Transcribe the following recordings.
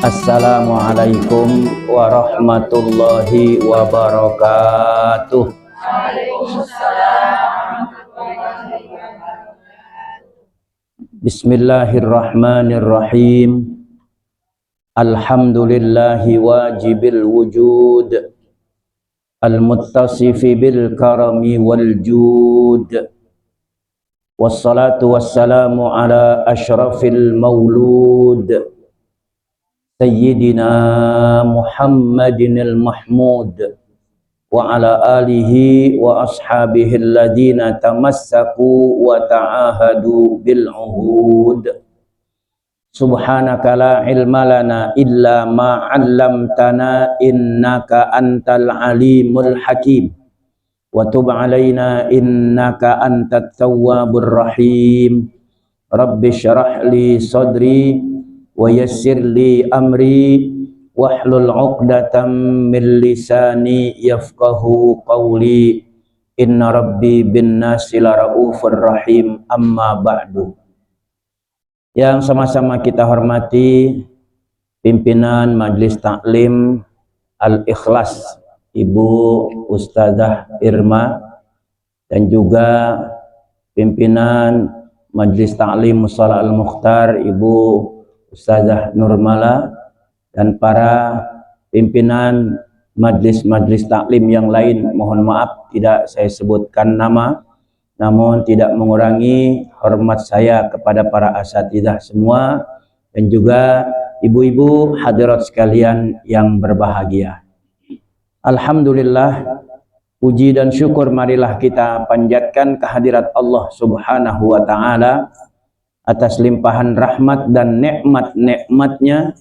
Assalamualaikum warahmatullahi wabarakatuh. Bismillahirrahmanirrahim. Alhamdulillahi wajibil wujud, al-muttasifi bil karami wal jud. Wassalatu wassalamu ala ashrafil maulud Sayyidina Muhammadin al-Mahmud wa ala alihi wa ashabihi alladhina tamassaku wa ta'ahadu bil uhud. Subhanaka la ilma lana illa ma 'allamtana innaka antal alimul hakim wa tub 'alaina innaka antat tawwabur rahim. Rabbi syrah li sadri wa yassir li amri wahlul 'uqdatam min lisani yafqahu qawli. Inna rabbi bin nasi laraufur rahim. Amma ba'du. Yang sama-sama kita hormati pimpinan Majelis Taklim Al-Ikhlas Ibu Ustazah Irma, dan juga pimpinan Majelis Taklim Mushala Al-Mukhtar Ibu Ustazah Nurmala, dan para pimpinan majlis-majlis taklim yang lain. Mohon maaf tidak saya sebutkan nama, namun tidak mengurangi hormat saya kepada para asatidzah semua, dan juga ibu-ibu hadirat sekalian yang berbahagia. Alhamdulillah, puji dan syukur marilah kita panjatkan kehadirat Allah Subhanahu wa ta'ala atas limpahan rahmat dan nikmat-nikmatnya.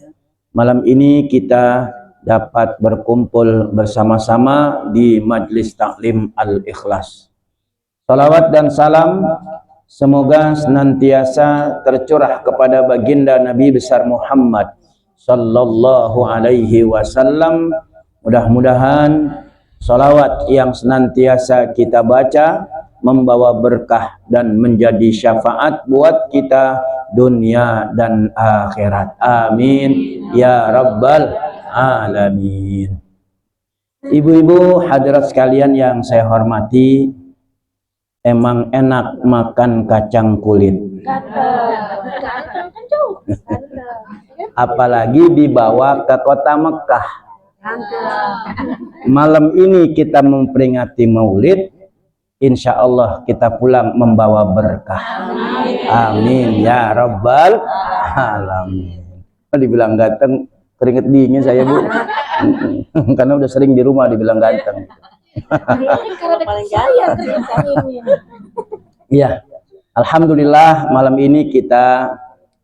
Malam ini kita dapat berkumpul bersama-sama di Majlis Taklim Al-Ikhlas. Salawat dan salam semoga senantiasa tercurah kepada baginda Nabi besar Muhammad sallallahu alaihi wasallam. Mudah-mudahan salawat yang senantiasa kita baca membawa berkah dan menjadi syafaat buat kita dunia dan akhirat. Amin ya rabbal alamin. Ibu-ibu hadirat sekalian yang saya hormati, emang enak makan kacang kulit, apalagi dibawa ke kota Mekah. Malam ini kita memperingati Maulid, insya Allah kita pulang membawa berkah. Amin ya rabbal alamin. Dibilang ganteng, keringet dingin saya, Bu. Karena udah sering di rumah dibilang ganteng. Iya, alhamdulillah malam ini kita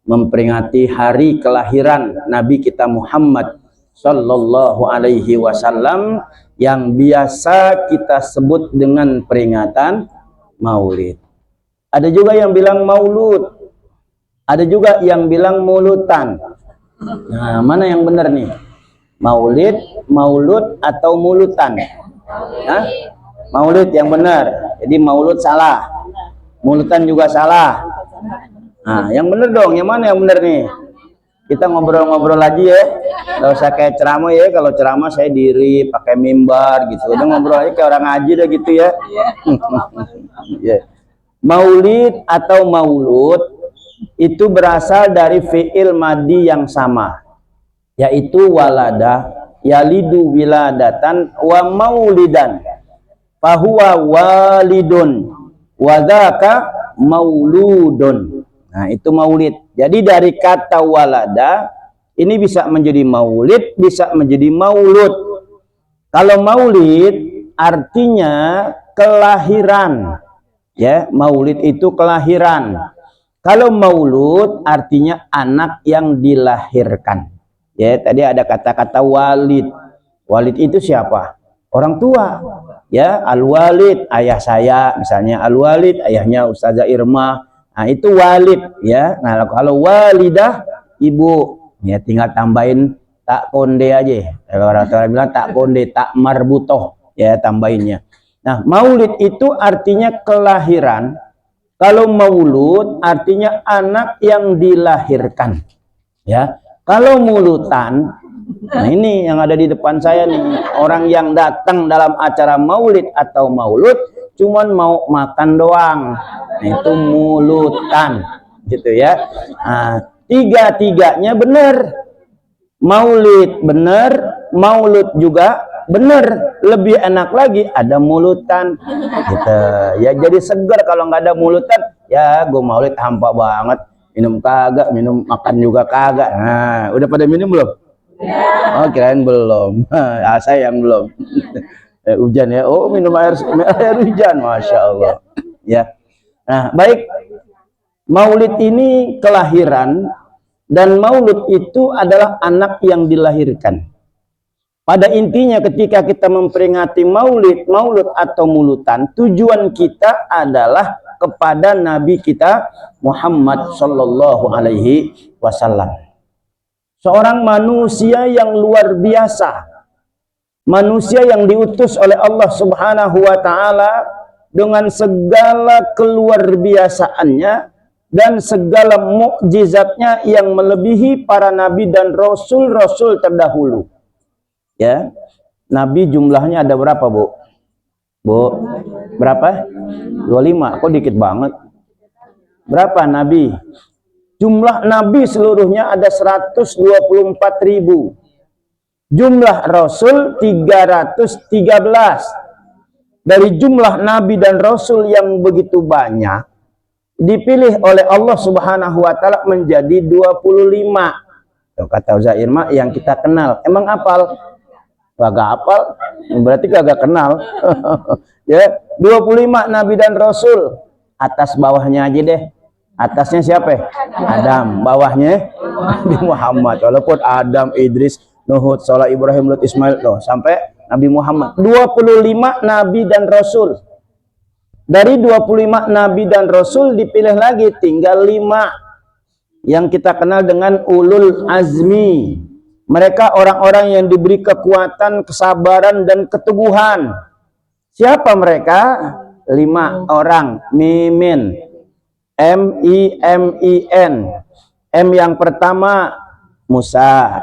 memperingati hari kelahiran Nabi kita Muhammad sallallahu alaihi wasallam, yang biasa kita sebut dengan peringatan Maulid. Ada juga yang bilang Maulud, ada juga yang bilang Mulutan. Nah, mana yang benar nih? Maulid, Maulud atau Mulutan? Hah? Maulid yang benar. Jadi Maulud salah, Mulutan juga salah. Nah, yang benar dong, yang mana yang benar nih? Kita ngobrol-ngobrol lagi ya, nggak usah kayak ceramah ya. Kalau ceramah saya diri pakai mimbar gitu, udah ngobrol aja kayak orang ngaji dah gitu ya. Yeah. Maulid atau maulud itu berasal dari fi'il madi yang sama, yaitu walada yalidu wiladatan wa maulidan fahuwa walidun wadaka mauludun. Nah, itu maulid. Jadi dari kata walada ini bisa menjadi maulid, bisa menjadi maulud. Kalau maulid artinya kelahiran, ya, maulid itu kelahiran. Kalau maulud artinya anak yang dilahirkan. Ya, tadi ada kata-kata walid. Walid itu siapa? Orang tua. Ya, al-walid, ayah saya misalnya, al-walid ayahnya Ustazah Irma. Nah, itu walid ya. Nah, kalau walidah ibu, ya tinggal tambahin tak konde aja. Kalau orang bilang tak konde, tak marbutoh, ya tambahinnya. Nah, maulid itu artinya kelahiran. Kalau maulud artinya anak yang dilahirkan. Ya, Kalau mulutan, nah ini yang ada di depan saya nih, orang yang datang dalam acara maulid atau maulud cuman mau makan doang, nah, itu mulutan gitu ya. Nah, tiga-tiganya benar, maulid benar, maulud juga benar, lebih enak lagi ada mulutan gitu ya. Jadi segar kalau nggak ada mulutan, ya gue maulid hampa banget, minum kagak, minum makan juga kagak. Nah, udah pada minum belum? Oh, kirain belum. Saya yang belum. Hujan ya. Oh, minum air hujan, masya Allah. Ya. Nah, baik. Maulid ini kelahiran, dan maulud itu adalah anak yang dilahirkan. Pada intinya ketika kita memperingati maulid, maulud atau mulutan, tujuan kita adalah kepada Nabi kita Muhammad Sallallahu Alaihi Wasallam. Seorang manusia yang luar biasa, manusia yang diutus oleh Allah Subhanahu wa Ta'ala dengan segala keluarbiasaannya dan segala mukjizatnya yang melebihi para nabi dan rasul-rasul terdahulu. Ya, nabi jumlahnya ada berapa, Bu? Bu, berapa? 25. Kok dikit banget? Berapa nabi? Jumlah nabi seluruhnya ada 124.000. Jumlah rasul 313. Dari jumlah nabi dan rasul yang begitu banyak, dipilih oleh Allah Subhanahu wa Ta'ala menjadi 25. Tuh, kata Uzair mah yang kita kenal. Emang apal? Kagak apal, berarti kagak kenal. Ya, 25 nabi dan rasul. Atas bawahnya aja deh. Atasnya siapa? Adam. Bawahnya Nabi Muhammad. Walaupun Adam, Idris, Nuh, Saleh, Ibrahim, Lut, Ismail, loh, sampai Nabi Muhammad. 25 nabi dan rasul. Dari 25 nabi dan rasul dipilih lagi tinggal 5 yang kita kenal dengan ulul azmi. Mereka orang-orang yang diberi kekuatan, kesabaran dan keteguhan. Siapa mereka? 5 orang. Mimin. M-I-M-I-N. M yang pertama Musa,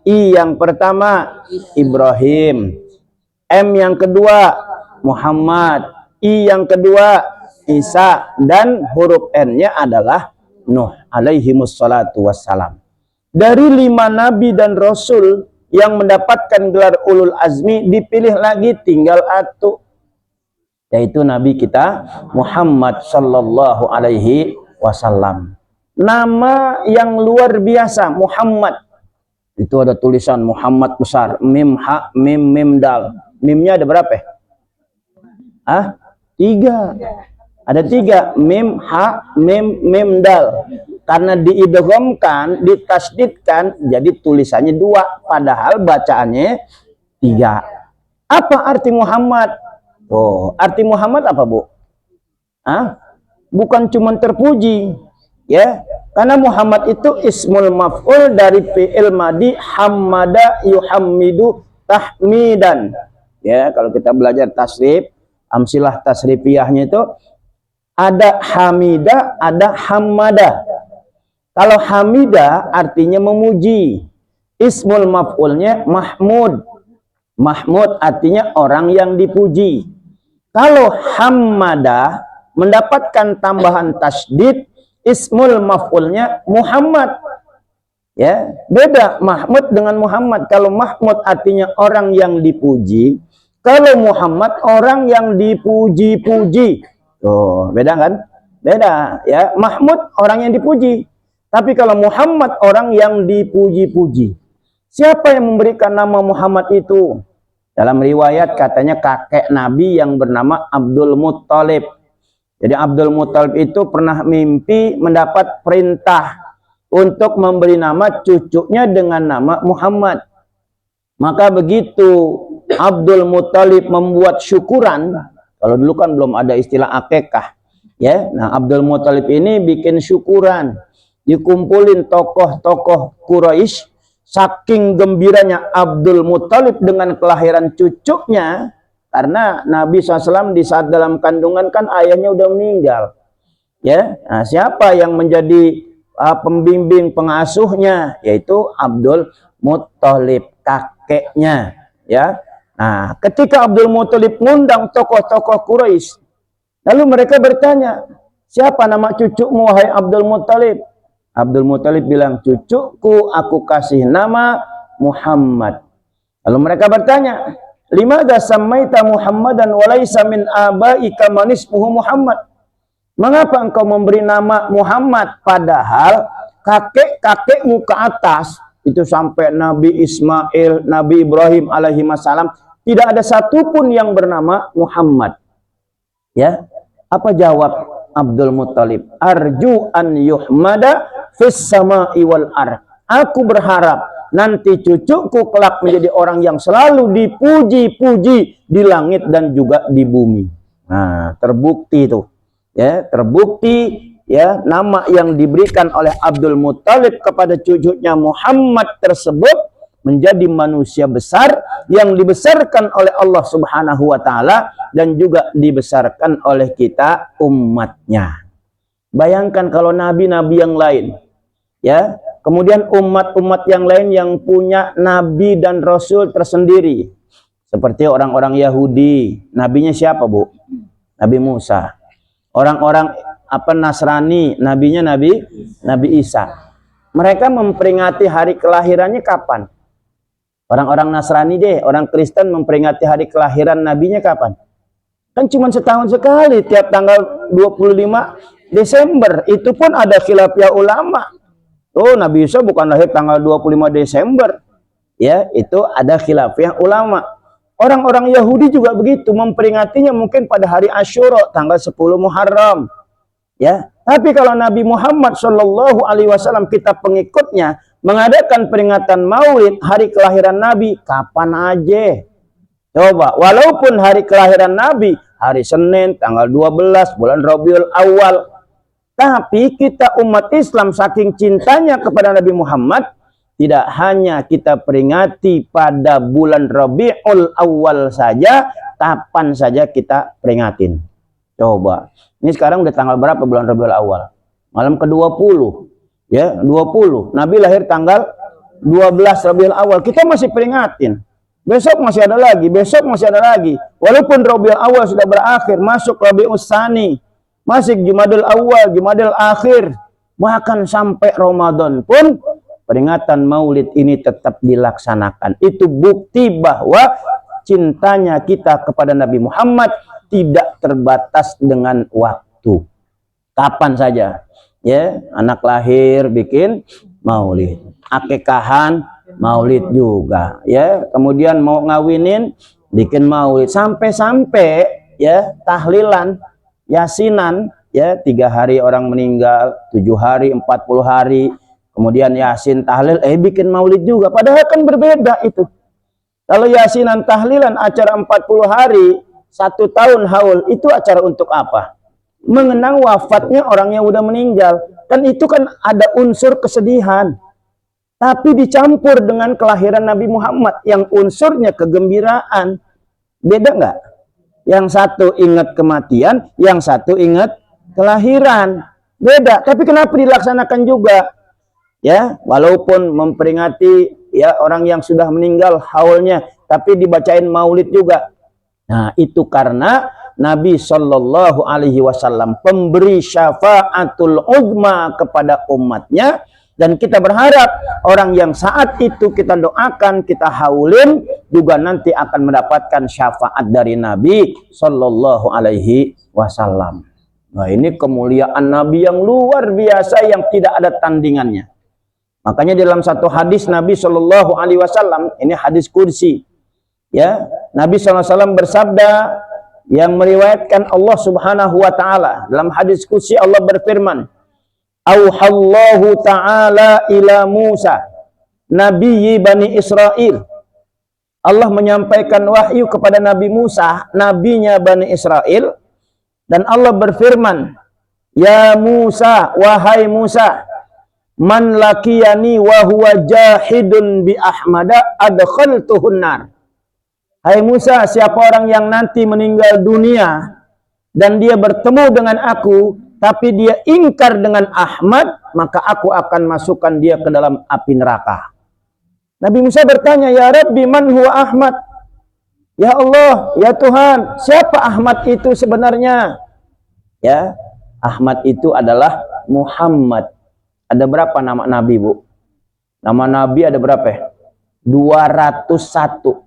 I yang pertama Ibrahim, M yang kedua Muhammad, I yang kedua Isa, dan huruf N-nya adalah Nuh alaihi wassalatu wassalam. Dari 5 nabi dan rasul yang mendapatkan gelar ulul azmi dipilih lagi tinggal 1, yaitu Nabi kita Muhammad Sallallahu Alaihi Wasallam. Nama yang luar biasa, Muhammad. Itu ada tulisan Muhammad besar, mim ha mim mim dal. Mimnya ada berapa? 3. Ada 3, mim ha mim mim dal. Karena diidghamkan, ditasdidkan, jadi tulisannya 2, padahal bacaannya 3. Apa arti Muhammad? Oh, arti Muhammad apa, Bu? Bukan cuma terpuji, ya. Karena Muhammad itu ismul maf'ul dari fi'il madi hammada yuhammidu tahmidan. Ya, kalau kita belajar tasrif, amsilah tasrifiyahnya itu ada hamida, ada hammada. Kalau hamida artinya memuji. Ismul maf'ulnya mahmud. Mahmud artinya orang yang dipuji. Kalau hammada mendapatkan tambahan tasdid, ismul maf'ulnya Muhammad. Ya, beda Mahmud dengan Muhammad. Kalau Mahmud artinya orang yang dipuji, kalau Muhammad orang yang dipuji-puji. Tuh, beda kan? Beda, ya. Mahmud orang yang dipuji. Tapi kalau Muhammad orang yang dipuji-puji. Siapa yang memberikan nama Muhammad itu? Dalam riwayat katanya kakek Nabi yang bernama Abdul Muttalib. Jadi Abdul Muttalib itu pernah mimpi mendapat perintah untuk memberi nama cucunya dengan nama Muhammad. Maka begitu Abdul Muttalib membuat syukuran, kalau dulu kan belum ada istilah akekah, ya. Nah, Abdul Muttalib ini bikin syukuran, dikumpulin tokoh-tokoh Quraisy. Saking gembiranya Abdul Muttalib dengan kelahiran cucunya, karena Nabi SAW di saat dalam kandungan kan ayahnya udah meninggal. Ya, nah, siapa yang menjadi pembimbing pengasuhnya, yaitu Abdul Muthalib, kakeknya, ya. Nah, ketika Abdul Muthalib mengundang tokoh-tokoh Quraisy, lalu mereka bertanya, siapa nama cucumu wahai Abdul Muthalib? Abdul Muthalib bilang, cucuku aku kasih nama Muhammad. Lalu mereka bertanya, limadza sammaita Muhammadan wa laisa min abaika man ismuhu Muhammad? Mengapa engkau memberi nama Muhammad padahal kakek-kakekmu ke atas itu sampai Nabi Ismail, Nabi Ibrahim alaihi salam tidak ada satupun yang bernama Muhammad. Ya, apa jawab Abdul Muthalib? Arju an yuhmada fis sama'i wal ard. Aku berharap nanti cucuku kelak menjadi orang yang selalu dipuji-puji di langit dan juga di bumi. Nah, terbukti itu. Ya, terbukti ya nama yang diberikan oleh Abdul Muthalib kepada cucunya Muhammad tersebut menjadi manusia besar yang dibesarkan oleh Allah Subhanahu wa taala dan juga dibesarkan oleh kita umatnya. Bayangkan kalau nabi-nabi yang lain, ya, kemudian umat-umat yang lain yang punya nabi dan rasul tersendiri. Seperti orang-orang Yahudi, nabinya siapa, Bu? Nabi Musa. Orang-orang Nasrani, nabinya Nabi Isa. Mereka memperingati hari kelahirannya kapan? Orang-orang Nasrani deh, orang Kristen memperingati hari kelahiran nabinya kapan? Kan cuma setahun sekali, tiap tanggal 25 Desember. Itu pun ada khilafiyah ulama. Oh, Nabi Isa bukan lahir tanggal 25 Desember. Ya, itu ada khilafiyah ulama. Orang-orang Yahudi juga begitu, memperingatinya mungkin pada hari Asyura, tanggal 10 Muharram. Ya, tapi kalau Nabi Muhammad Shallallahu Alaihi Wasallam kita pengikutnya mengadakan peringatan Maulid hari kelahiran Nabi kapan aja. Coba, walaupun hari kelahiran Nabi hari Senin tanggal 12 bulan Rabiul Awal, tapi kita umat Islam saking cintanya kepada Nabi Muhammad, tidak hanya kita peringati pada bulan Rabiul Awal saja, kapan saja kita peringatin. Coba, ini sekarang udah tanggal berapa bulan Rabiul Awal? Malam ke-20. Ya, 20. Nabi lahir tanggal 12 Rabiul Awal. Kita masih peringatin. Besok masih ada lagi, besok masih ada lagi. Walaupun Rabiul Awal sudah berakhir, masuk Rabiul Tsani, masih Jumadil Awal, Jumadil Akhir, bahkan sampai Ramadan pun peringatan Maulid ini tetap dilaksanakan. Itu bukti bahwa cintanya kita kepada Nabi Muhammad tidak terbatas dengan waktu. Kapan saja. Ya, anak lahir bikin Maulid. Akikahan Maulid juga. Ya, kemudian mau ngawinin bikin Maulid. Sampai-sampai ya tahlilan, yasinan, ya 3 hari orang meninggal, 7 hari, 40 hari. Kemudian yasin, tahlil, bikin Maulid juga. Padahal kan berbeda itu. Kalau yasinan, tahlilan, acara 40 hari, 1 tahun haul, itu acara untuk apa? Mengenang wafatnya orang yang udah meninggal. Kan itu kan ada unsur kesedihan. Tapi dicampur dengan kelahiran Nabi Muhammad yang unsurnya kegembiraan. Beda nggak? Yang satu ingat kematian, yang satu ingat kelahiran. Beda. Tapi kenapa dilaksanakan juga? Ya, walaupun memperingati ya orang yang sudah meninggal haulnya, tapi dibacain Maulid juga. Nah, itu karena Nabi Shallallahu Alaihi Wasallam pemberi syafaatul uzma kepada umatnya, dan kita berharap orang yang saat itu kita doakan, kita haulin juga nanti akan mendapatkan syafaat dari Nabi Shallallahu Alaihi Wasallam. Nah, ini kemuliaan Nabi yang luar biasa yang tidak ada tandingannya. Makanya dalam satu hadis Nabi Shallallahu Alaihi Wasallam, ini hadis kursi, ya, Nabi SAW bersabda yang meriwayatkan Allah Subhanahu wa taala. Dalam hadis qudsi Allah berfirman, "Auhallahu ta'ala ila Musa, nabiyyi Bani Israil." Allah menyampaikan wahyu kepada Nabi Musa, nabinya Bani Israel, dan Allah berfirman, "Ya Musa, wahai Musa, man lakiyani wa huwa jahidun bi ahmada adkhaltuhun nar." Hai Musa, siapa orang yang nanti meninggal dunia dan dia bertemu dengan aku tapi dia ingkar dengan Ahmad, maka aku akan masukkan dia ke dalam api neraka. Nabi Musa bertanya, ya Rabbi, man huwa Ahmad? Ya Allah, ya Tuhan, siapa Ahmad itu sebenarnya? Ya, Ahmad itu adalah Muhammad. Ada berapa nama Nabi, Bu? Nama Nabi ada berapa? 201.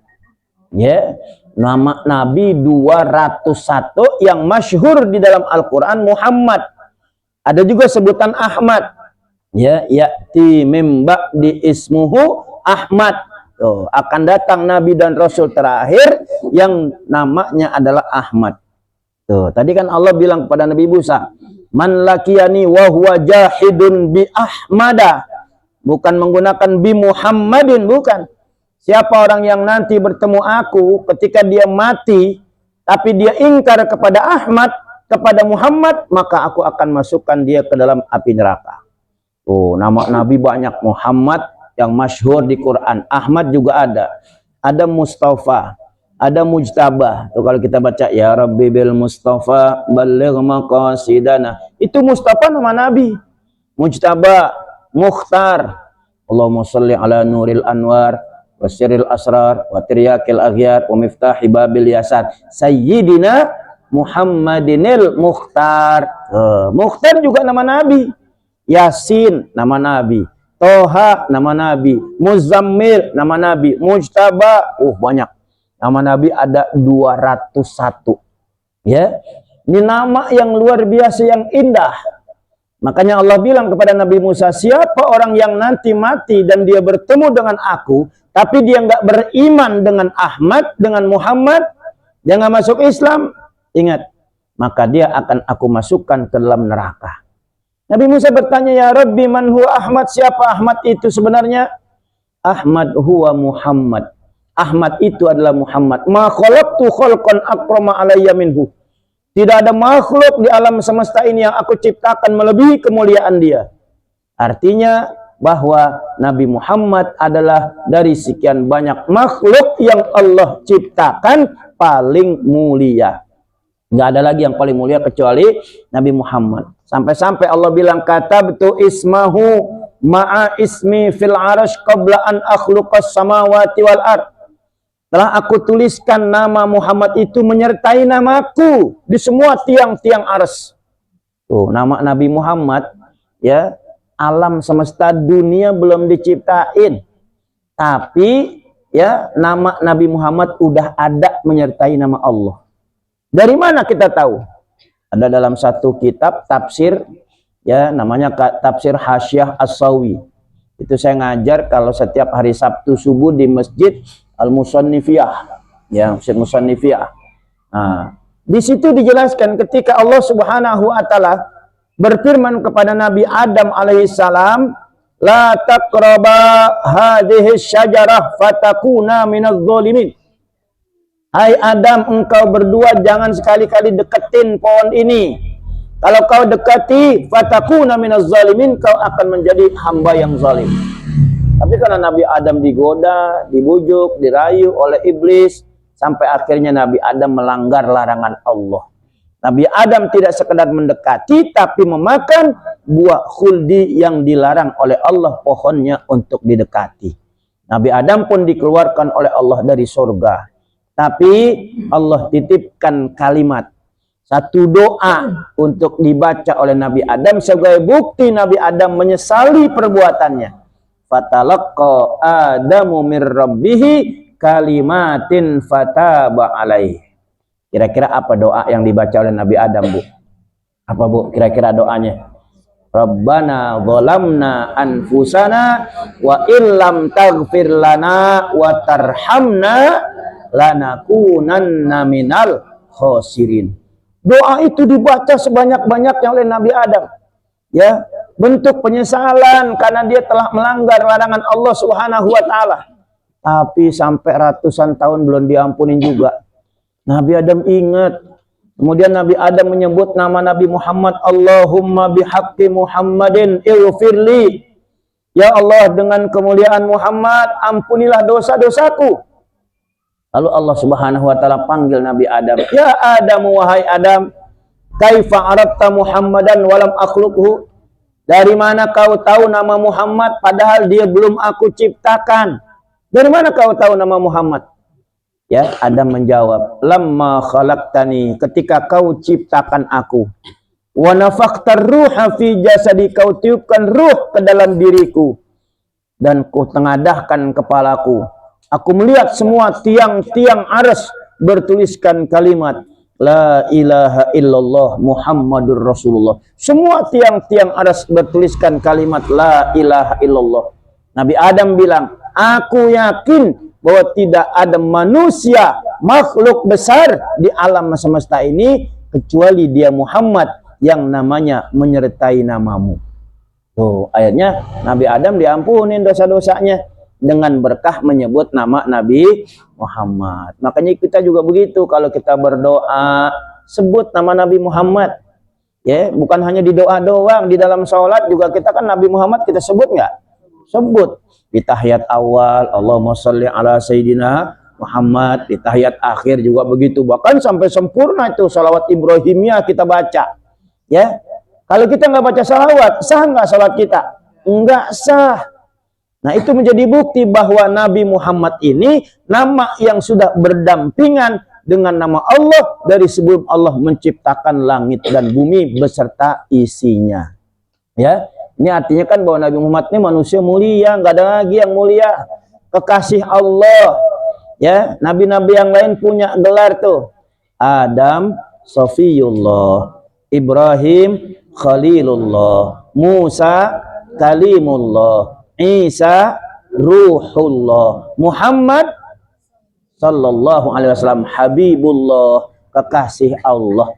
Ya, nama Nabi 201 yang masyhur di dalam Al-Quran Muhammad. Ada juga sebutan Ahmad. Ya, ya'ti mim ba'di ismuhu Ahmad. Tuh, akan datang Nabi dan Rasul terakhir yang namanya adalah Ahmad. Tuh, tadi kan Allah bilang kepada Nabi Musa, man lakiyani wa huwa jahidun bi Ahmada. Bukan menggunakan bi Muhammadin, bukan. Siapa orang yang nanti bertemu aku ketika dia mati, tapi dia ingkar kepada Ahmad, kepada Muhammad, maka aku akan masukkan dia ke dalam api neraka. Oh, nama Nabi banyak. Muhammad yang masyhur di Quran. Ahmad juga ada. Ada Mustafa, ada Mujtabah. Tuh kalau kita baca, ya Rabbi bil Mustafa balligh maqasidana. Itu Mustafa nama Nabi. Mujtabah, Mukhtar. Allahumma sholli ala nuril anwar wasiril asrar wa tiryakil aghyar wa miftahi babil yasar sayyidina Muhammadinil Mukhtar. Mukhtar juga nama Nabi. Yasin nama Nabi. Toha nama Nabi. Muzammil nama Nabi. Mujtaba, banyak. Nama Nabi ada 201. Ya, ini nama yang luar biasa, yang indah. Makanya Allah bilang kepada Nabi Musa, siapa orang yang nanti mati dan dia bertemu dengan aku, tapi dia nggak beriman dengan Ahmad, dengan Muhammad, dia nggak masuk Islam, ingat, maka dia akan aku masukkan ke dalam neraka. Nabi Musa bertanya, ya Rabbi, man huwa Ahmad? Siapa Ahmad itu sebenarnya? Ahmad huwa Muhammad. Ahmad itu adalah Muhammad. Ma khalaqtu khalqan akrama alayya minhu. Tidak ada makhluk di alam semesta ini yang aku ciptakan melebihi kemuliaan dia. Artinya bahwa Nabi Muhammad adalah dari sekian banyak makhluk yang Allah ciptakan paling mulia. Nggak ada lagi yang paling mulia kecuali Nabi Muhammad. Sampai-sampai Allah bilang, katabtu ismahu ma'a ismi fil arash qabla an akhluqas samawati wal ard. Telah aku tuliskan nama Muhammad itu menyertai namaku di semua tiang-tiang arsy. Tuh, nama Nabi Muhammad, ya, alam semesta dunia belum diciptain. Tapi, ya, nama Nabi Muhammad udah ada menyertai nama Allah. Dari mana kita tahu? Ada dalam satu kitab tafsir, ya, namanya tafsir Hasyiah As-Sawi. Itu saya ngajar kalau setiap hari Sabtu subuh di Masjid Al-Musannifiyah, ya, Masjid Musannifiyah. Nah, di situ dijelaskan ketika Allah Subhanahu wa taala berfirman kepada Nabi Adam alaihissalam, la taqraba hadhihi syajarah fatakuna minadh dhalimin. Hai Adam, engkau berdua jangan sekali-kali deketin pohon ini. Kalau kau dekati, fatakuna minadh dhalimin, kau akan menjadi hamba yang zalim. Tapi karena Nabi Adam digoda, dibujuk, dirayu oleh iblis, sampai akhirnya Nabi Adam melanggar larangan Allah. Nabi Adam tidak sekedar mendekati, tapi memakan buah khuldi yang dilarang oleh Allah pohonnya untuk didekati. Nabi Adam pun dikeluarkan oleh Allah dari surga. Tapi Allah titipkan kalimat, satu doa untuk dibaca oleh Nabi Adam sebagai bukti Nabi Adam menyesali perbuatannya. Fatalaqqa Adamu mir rabbihi kalimatin fataba alaih. Kira-kira apa doa yang dibaca oleh Nabi Adam, Bu? Apa, Bu, kira-kira doanya? Rabbana zalamna anfusana wa illam taghfir lana wa tarhamna lanakunanna minal khosirin. Doa itu dibaca sebanyak-banyaknya oleh Nabi Adam. Ya, bentuk penyesalan karena dia telah melanggar larangan Allah Subhanahu wa taala. Tapi sampai ratusan tahun belum diampunin juga. Nabi Adam ingat. Kemudian Nabi Adam menyebut nama Nabi Muhammad, Allahumma bihaqqi Muhammadin ighfirli. Ya Allah, dengan kemuliaan Muhammad, ampunilah dosa-dosaku. Lalu Allah Subhanahu wa taala panggil Nabi Adam, ya Adam, wahai Adam, kaifa arabta Muhammadan walam akhluqhu? Dari mana kau tahu nama Muhammad padahal dia belum aku ciptakan? Dari mana kau tahu nama Muhammad? Ya, Adam menjawab, lamma khalaqtani, ketika kau ciptakan aku. Wa nafakhtar ruha fi jasadi, kau tiupkan ruh ke dalam diriku dan ku tengadahkan kepalaku. Aku melihat semua tiang-tiang arsy bertuliskan kalimat la ilaha illallah Muhammadur Rasulullah. Semua tiang-tiang arsy bertuliskan kalimat la ilaha illallah. Nabi Adam bilang, aku yakin bahwa tidak ada manusia, makhluk besar di alam semesta ini kecuali dia Muhammad yang namanya menyertai namamu. Tuh, ayatnya Nabi Adam diampunin dosa-dosanya dengan berkah menyebut nama Nabi Muhammad. Makanya kita juga begitu, kalau kita berdoa sebut nama Nabi Muhammad. Ya, bukan hanya di doa doang, di dalam sholat juga kita kan Nabi Muhammad kita sebut nggak? Sebut. Di tahiyat awal, Allahumma sholli ala Sayyidina Muhammad. Di tahiyat akhir juga begitu. Bahkan sampai sempurna itu salawat Ibrahimiyah kita baca. Ya, kalau kita nggak baca salawat, sah nggak salat kita? Nggak sah. Nah, itu menjadi bukti bahwa Nabi Muhammad ini nama yang sudah berdampingan dengan nama Allah dari sebelum Allah menciptakan langit dan bumi beserta isinya. Ya, ini artinya kan bahwa Nabi Muhammad ini manusia mulia, nggak ada lagi yang mulia, kekasih Allah. Ya, nabi-nabi yang lain punya gelar tuh, Adam Safiyullah, Ibrahim Khalilullah, Musa Kalimullah, Isa Ruhullah, Muhammad Sallallahu Alaihi Wasallam Habibullah, kekasih Allah.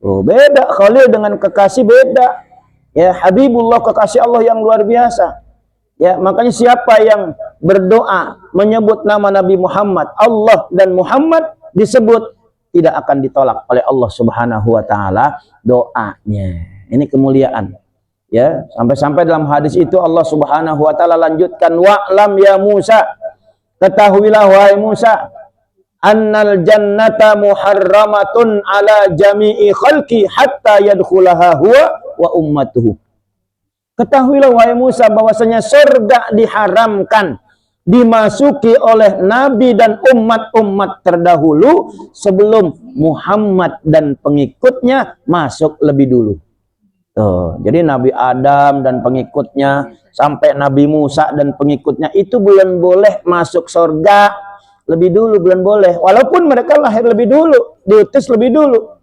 Oh, beda Khalil dengan kekasih, beda. Ya, Habibullah kekasih Allah yang luar biasa. Ya, makanya siapa yang berdoa menyebut nama Nabi Muhammad, Allah dan Muhammad disebut, tidak akan ditolak oleh Allah Subhanahu wa taala doanya. Ini kemuliaan. Ya, sampai-sampai dalam hadis itu Allah Subhanahu wa taala lanjutkan, wa'lam ya Musa, ketahuilah wahai Musa, annal jannata muharramatun ala jami'i khalqi hatta yadkhulaha huwa wa ummatuhu. Ketahuilah wahai Musa bahwasanya surga diharamkan dimasuki oleh nabi dan umat-umat terdahulu sebelum Muhammad dan pengikutnya masuk lebih dulu. Tuh, jadi Nabi Adam dan pengikutnya sampai Nabi Musa dan pengikutnya itu belum boleh masuk surga lebih dulu, belum boleh. Walaupun mereka lahir lebih dulu, diutus lebih dulu,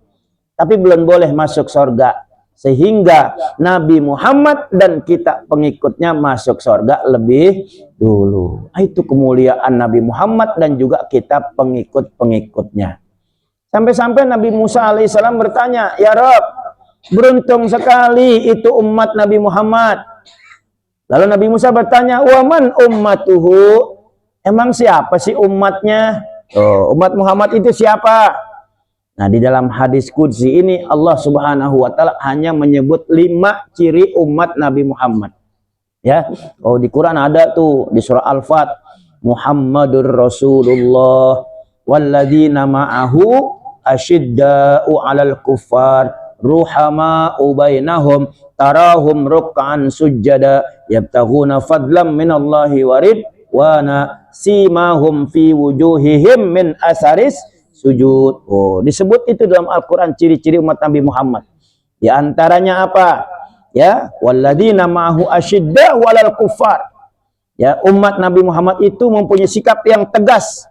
tapi belum boleh masuk surga. Sehingga Nabi Muhammad dan kita pengikutnya masuk surga lebih dulu. Itu kemuliaan Nabi Muhammad dan juga kita pengikut-pengikutnya. Sampai-sampai Nabi Musa alaihissalam bertanya, ya Rabb, beruntung sekali itu umat Nabi Muhammad. Lalu Nabi Musa bertanya, waman ummatuhu, emang siapa sih umatnya? Oh, umat Muhammad itu siapa? Nah, di dalam hadis qudsi ini Allah Subhanahu wa taala hanya menyebut 5 ciri umat Nabi Muhammad. Ya. Oh, di Quran ada tuh di surah Al-Fat, Muhammadur Rasulullah walladzina ma'ahu asyidda'u 'alal kuffar ruhama'u bainahum tarahum ruk'an sujjada yabtaghuna fadlam minallahi wa ridwana simahum fi wujuhihim min asaris sujud. Oh, disebut itu dalam Al-Quran ciri-ciri umat Nabi Muhammad. Di antaranya apa? Ya, walladzina ma'ahu asyidda'u 'alal kuffar. Ya, umat Nabi Muhammad itu mempunyai sikap yang tegas.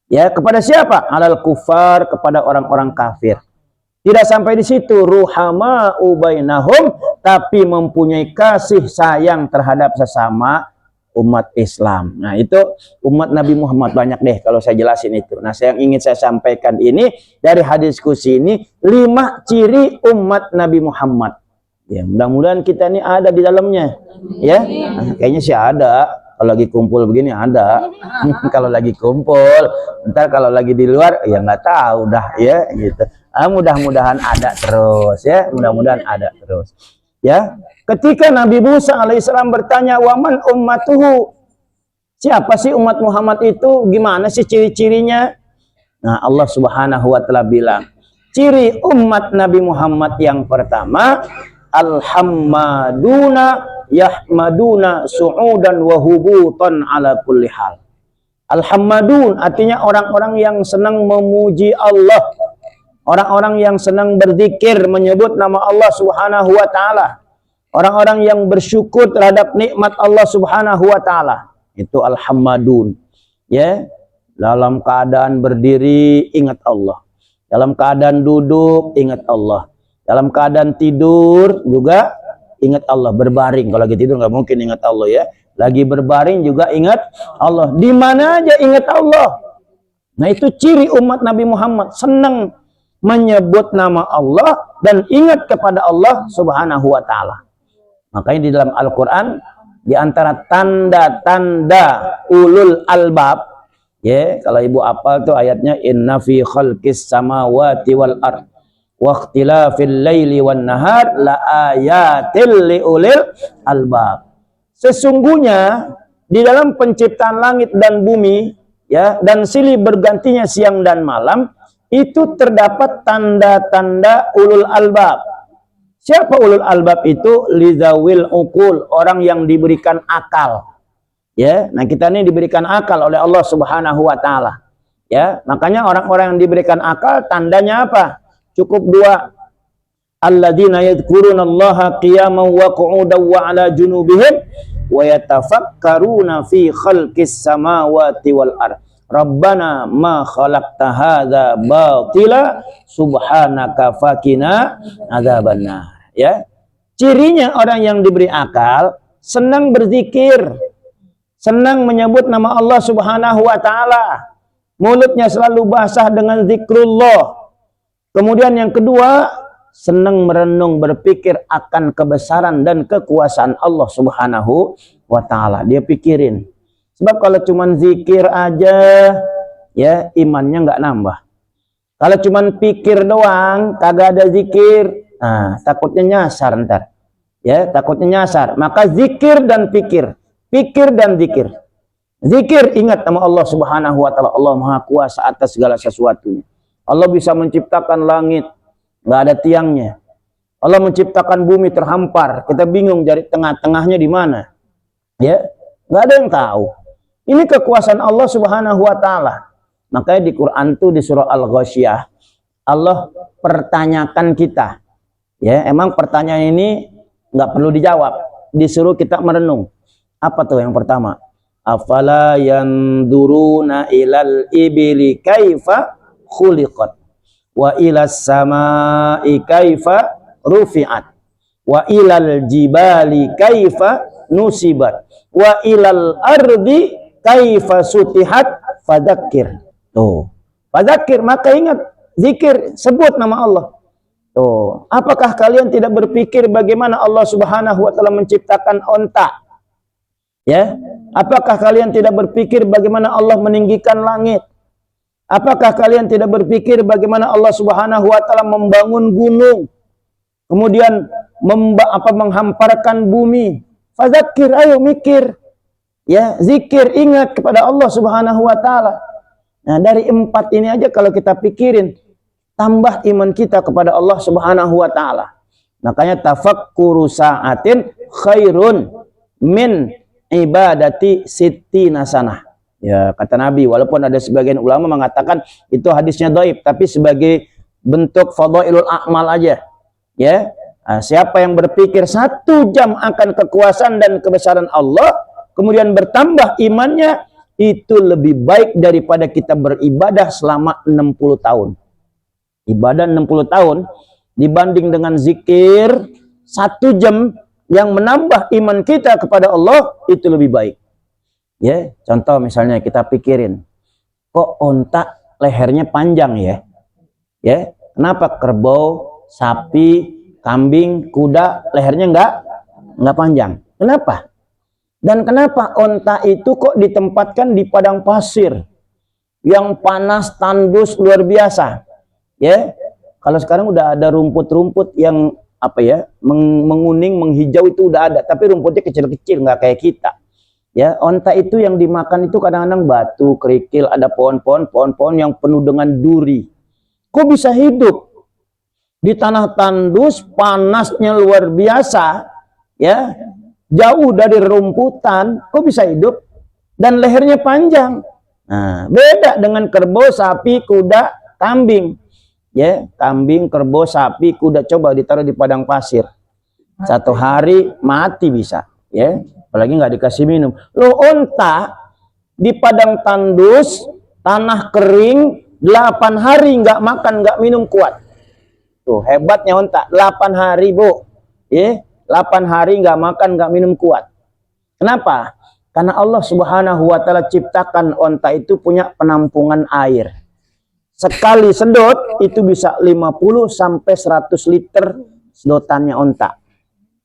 Ya, kepada siapa? 'Alal kuffar, kepada orang-orang kafir. Tidak sampai di situ, ruhama'u bainahum, tapi mempunyai kasih sayang terhadap sesama umat Islam. Nah, itu umat Nabi Muhammad banyak deh kalau saya jelasin itu. Nah, yang ingin saya sampaikan ini dari hadis qudsi ini 5 ciri umat Nabi Muhammad. Ya, mudah-mudahan kita ini ada di dalamnya. Ya, nah, kayaknya sih ada. Kalau lagi kumpul begini ada. Kalau lagi kumpul, ntar kalau lagi di luar ya nggak tahu dah ya gitu. Mudah-mudahan ada terus ya, mudah-mudahan ada terus. Ya, ketika Nabi Musa alaihissalam bertanya, waman ummatuhu, siapa sih umat Muhammad itu, gimana sih ciri-cirinya? Nah, Allah Subhanahu wa taala bilang, ciri umat Nabi Muhammad yang pertama, alhammaduna yahmaduna su'udan wa hubutan ala kulli hal. Alhammadun artinya orang-orang yang senang memuji Allah, orang-orang yang senang berzikir menyebut nama Allah Subhanahu wa taala, orang-orang yang bersyukur terhadap nikmat Allah Subhanahu wa taala. Itu alhammadun. Ya, dalam keadaan berdiri ingat Allah, dalam keadaan duduk ingat Allah, dalam keadaan tidur juga ingat Allah. Berbaring, kalau lagi tidur nggak mungkin ingat Allah ya. Lagi berbaring juga ingat Allah. Di mana aja ingat Allah. Nah itu ciri umat Nabi Muhammad, senang menyebut nama Allah dan ingat kepada Allah Subhanahu wa taala. Makanya di dalam Al-Qur'an di antara tanda-tanda ulul albab, ya, kalau ibu apal tuh ayatnya inna fi khalqis samawati wal ard wa ikhtilafil laili wan nahar la ayatil liulil albab. Sesungguhnya di dalam penciptaan langit dan bumi, ya, dan silih bergantinya siang dan malam, itu terdapat tanda-tanda ulul albab. Siapa ulul albab itu? Lidzawil uqul, orang yang diberikan akal. Ya, nah kita ini diberikan akal oleh Allah Subhanahu wa taala. Ya, makanya orang-orang yang diberikan akal tandanya apa? Cukup dua. Alladzina yadhkurunallaha qiyaman wa qu'udan wa 'ala junubihim wa yatafakkaruna fi khalqis samawati wal ard. Rabbana ma khalaqta hadza batila subhanaka faqina adzabannar. Ya. Cirinya orang yang diberi akal senang berzikir, senang menyebut nama Allah Subhanahu wa taala. Mulutnya selalu basah dengan zikrullah. Kemudian yang kedua, senang merenung berpikir akan kebesaran dan kekuasaan Allah Subhanahu wa taala. Dia pikirin. Sebab kalau cuman zikir aja, ya imannya nggak nambah. Kalau cuman pikir doang, kagak ada zikir, nah, takutnya nyasar ntar. Ya, takutnya nyasar. Maka zikir dan pikir, pikir dan zikir. Zikir ingat nama Allah Subhanahu wa taala. Allah Maha Kuasa atas segala sesuatunya. Allah bisa menciptakan langit, nggak ada tiangnya. Allah menciptakan bumi terhampar, kita bingung dari tengah-tengahnya di mana. Ya, nggak ada yang tahu. Ini kekuasaan Allah Subhanahu wa taala. Makanya di Quran tuh di surah Al-Ghasyiyah Allah pertanyakan kita. Ya, emang pertanyaan ini nggak perlu dijawab, disuruh kita merenung. Apa tuh yang pertama? Afala yanzuruna ilal ibili kaifa khuliqat wa ilas samai kaifa rufi'at wa ilal jibali kaifa nusibat wa ilal ardi kaifa sutihat fadzakir. Tuh, fadzakir, maka ingat, zikir, sebut nama Allah. Tuh, apakah kalian tidak berpikir bagaimana Allah Subhanahu wa taala menciptakan onta? Ya, apakah kalian tidak berpikir bagaimana Allah meninggikan langit? Apakah kalian tidak berpikir bagaimana Allah Subhanahu wa taala membangun gunung? Kemudian menghamparkan bumi. Fadzakir, ayo mikir. Ya, zikir, ingat kepada Allah Subhanahu wa taala. Nah, dari 4 ini aja kalau kita pikirin, tambah iman kita kepada Allah Subhanahu wa taala. Makanya tafakkuru sa'atin khairun min ibadati sittina sanah. Ya, kata Nabi, walaupun ada sebagian ulama mengatakan itu hadisnya dhaif, tapi sebagai bentuk fadhailul a'mal aja. Ya. Nah, siapa yang berpikir 1 jam akan kekuasaan dan kebesaran Allah, kemudian bertambah imannya, itu lebih baik daripada kita beribadah selama 60 tahun. Ibadah 60 tahun dibanding dengan zikir 1 jam yang menambah iman kita kepada Allah, itu lebih baik. Ya, contoh misalnya kita pikirin, kok onta lehernya panjang ya? Ya, kenapa kerbau, sapi, kambing, kuda lehernya enggak panjang? Kenapa? Dan kenapa onta itu kok ditempatkan di padang pasir yang panas, tandus, luar biasa? Ya, kalau sekarang udah ada rumput-rumput yang apa ya, menguning, menghijau, itu udah ada, tapi rumputnya kecil-kecil, nggak kayak kita. Ya, onta itu yang dimakan itu kadang-kadang batu, kerikil, ada pohon-pohon yang penuh dengan duri. Kok bisa hidup? di tanah tandus, panasnya luar biasa, ya, jauh dari rumputan, kok bisa hidup? Dan lehernya panjang. Nah, beda dengan kerbau, sapi, kuda, kambing. Ya, kambing, kerbau, sapi, kuda, coba ditaruh di padang pasir. 1 hari mati bisa, ya. Apalagi nggak dikasih minum. Lo onta di padang tandus, tanah kering, 8 hari nggak makan, nggak minum, kuat. Tuh hebatnya onta, 8 hari bu, ya, 8 hari nggak makan nggak minum, kuat. Kenapa? Karena Allah Subhanahu wa Ta'ala ciptakan onta itu punya penampungan air. Sekali sedot itu bisa 50 sampai 100 liter sedotannya onta.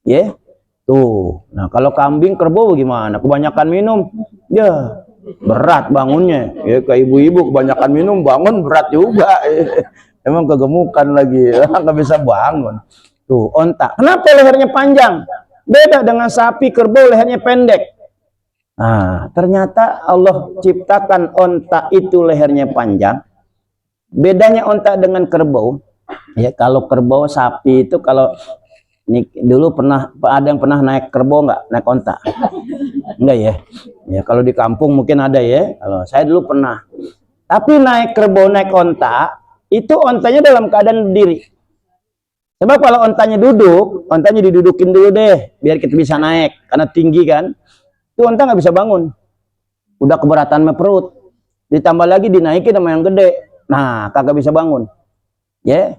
Ya, tuh. Nah kalau kambing, kerbau gimana? Kebanyakan minum, ya berat bangunnya. Ya kayak ibu-ibu kebanyakan minum bangun berat juga. Emang kegemukan lagi, nggak bisa bangun. Tuh, onta. Kenapa lehernya panjang? Beda dengan sapi, kerbau lehernya pendek. Nah, ternyata Allah ciptakan onta itu lehernya panjang. Bedanya onta dengan kerbau, ya kalau kerbau, sapi itu kalau dulu ada yang pernah naik kerbau nggak? Naik onta? Enggak ya? Ya kalau di kampung mungkin ada ya. Kalau saya dulu pernah. Tapi naik kerbau, naik onta, itu ontanya dalam keadaan berdiri. Sebab kalau ontanya duduk, ontanya didudukin dulu deh, biar kita bisa naik. Karena tinggi kan, itu onta nggak bisa bangun. Udah keberatan sama perut. Ditambah lagi dinaikin sama yang gede. Nah, kagak bisa bangun. Ya.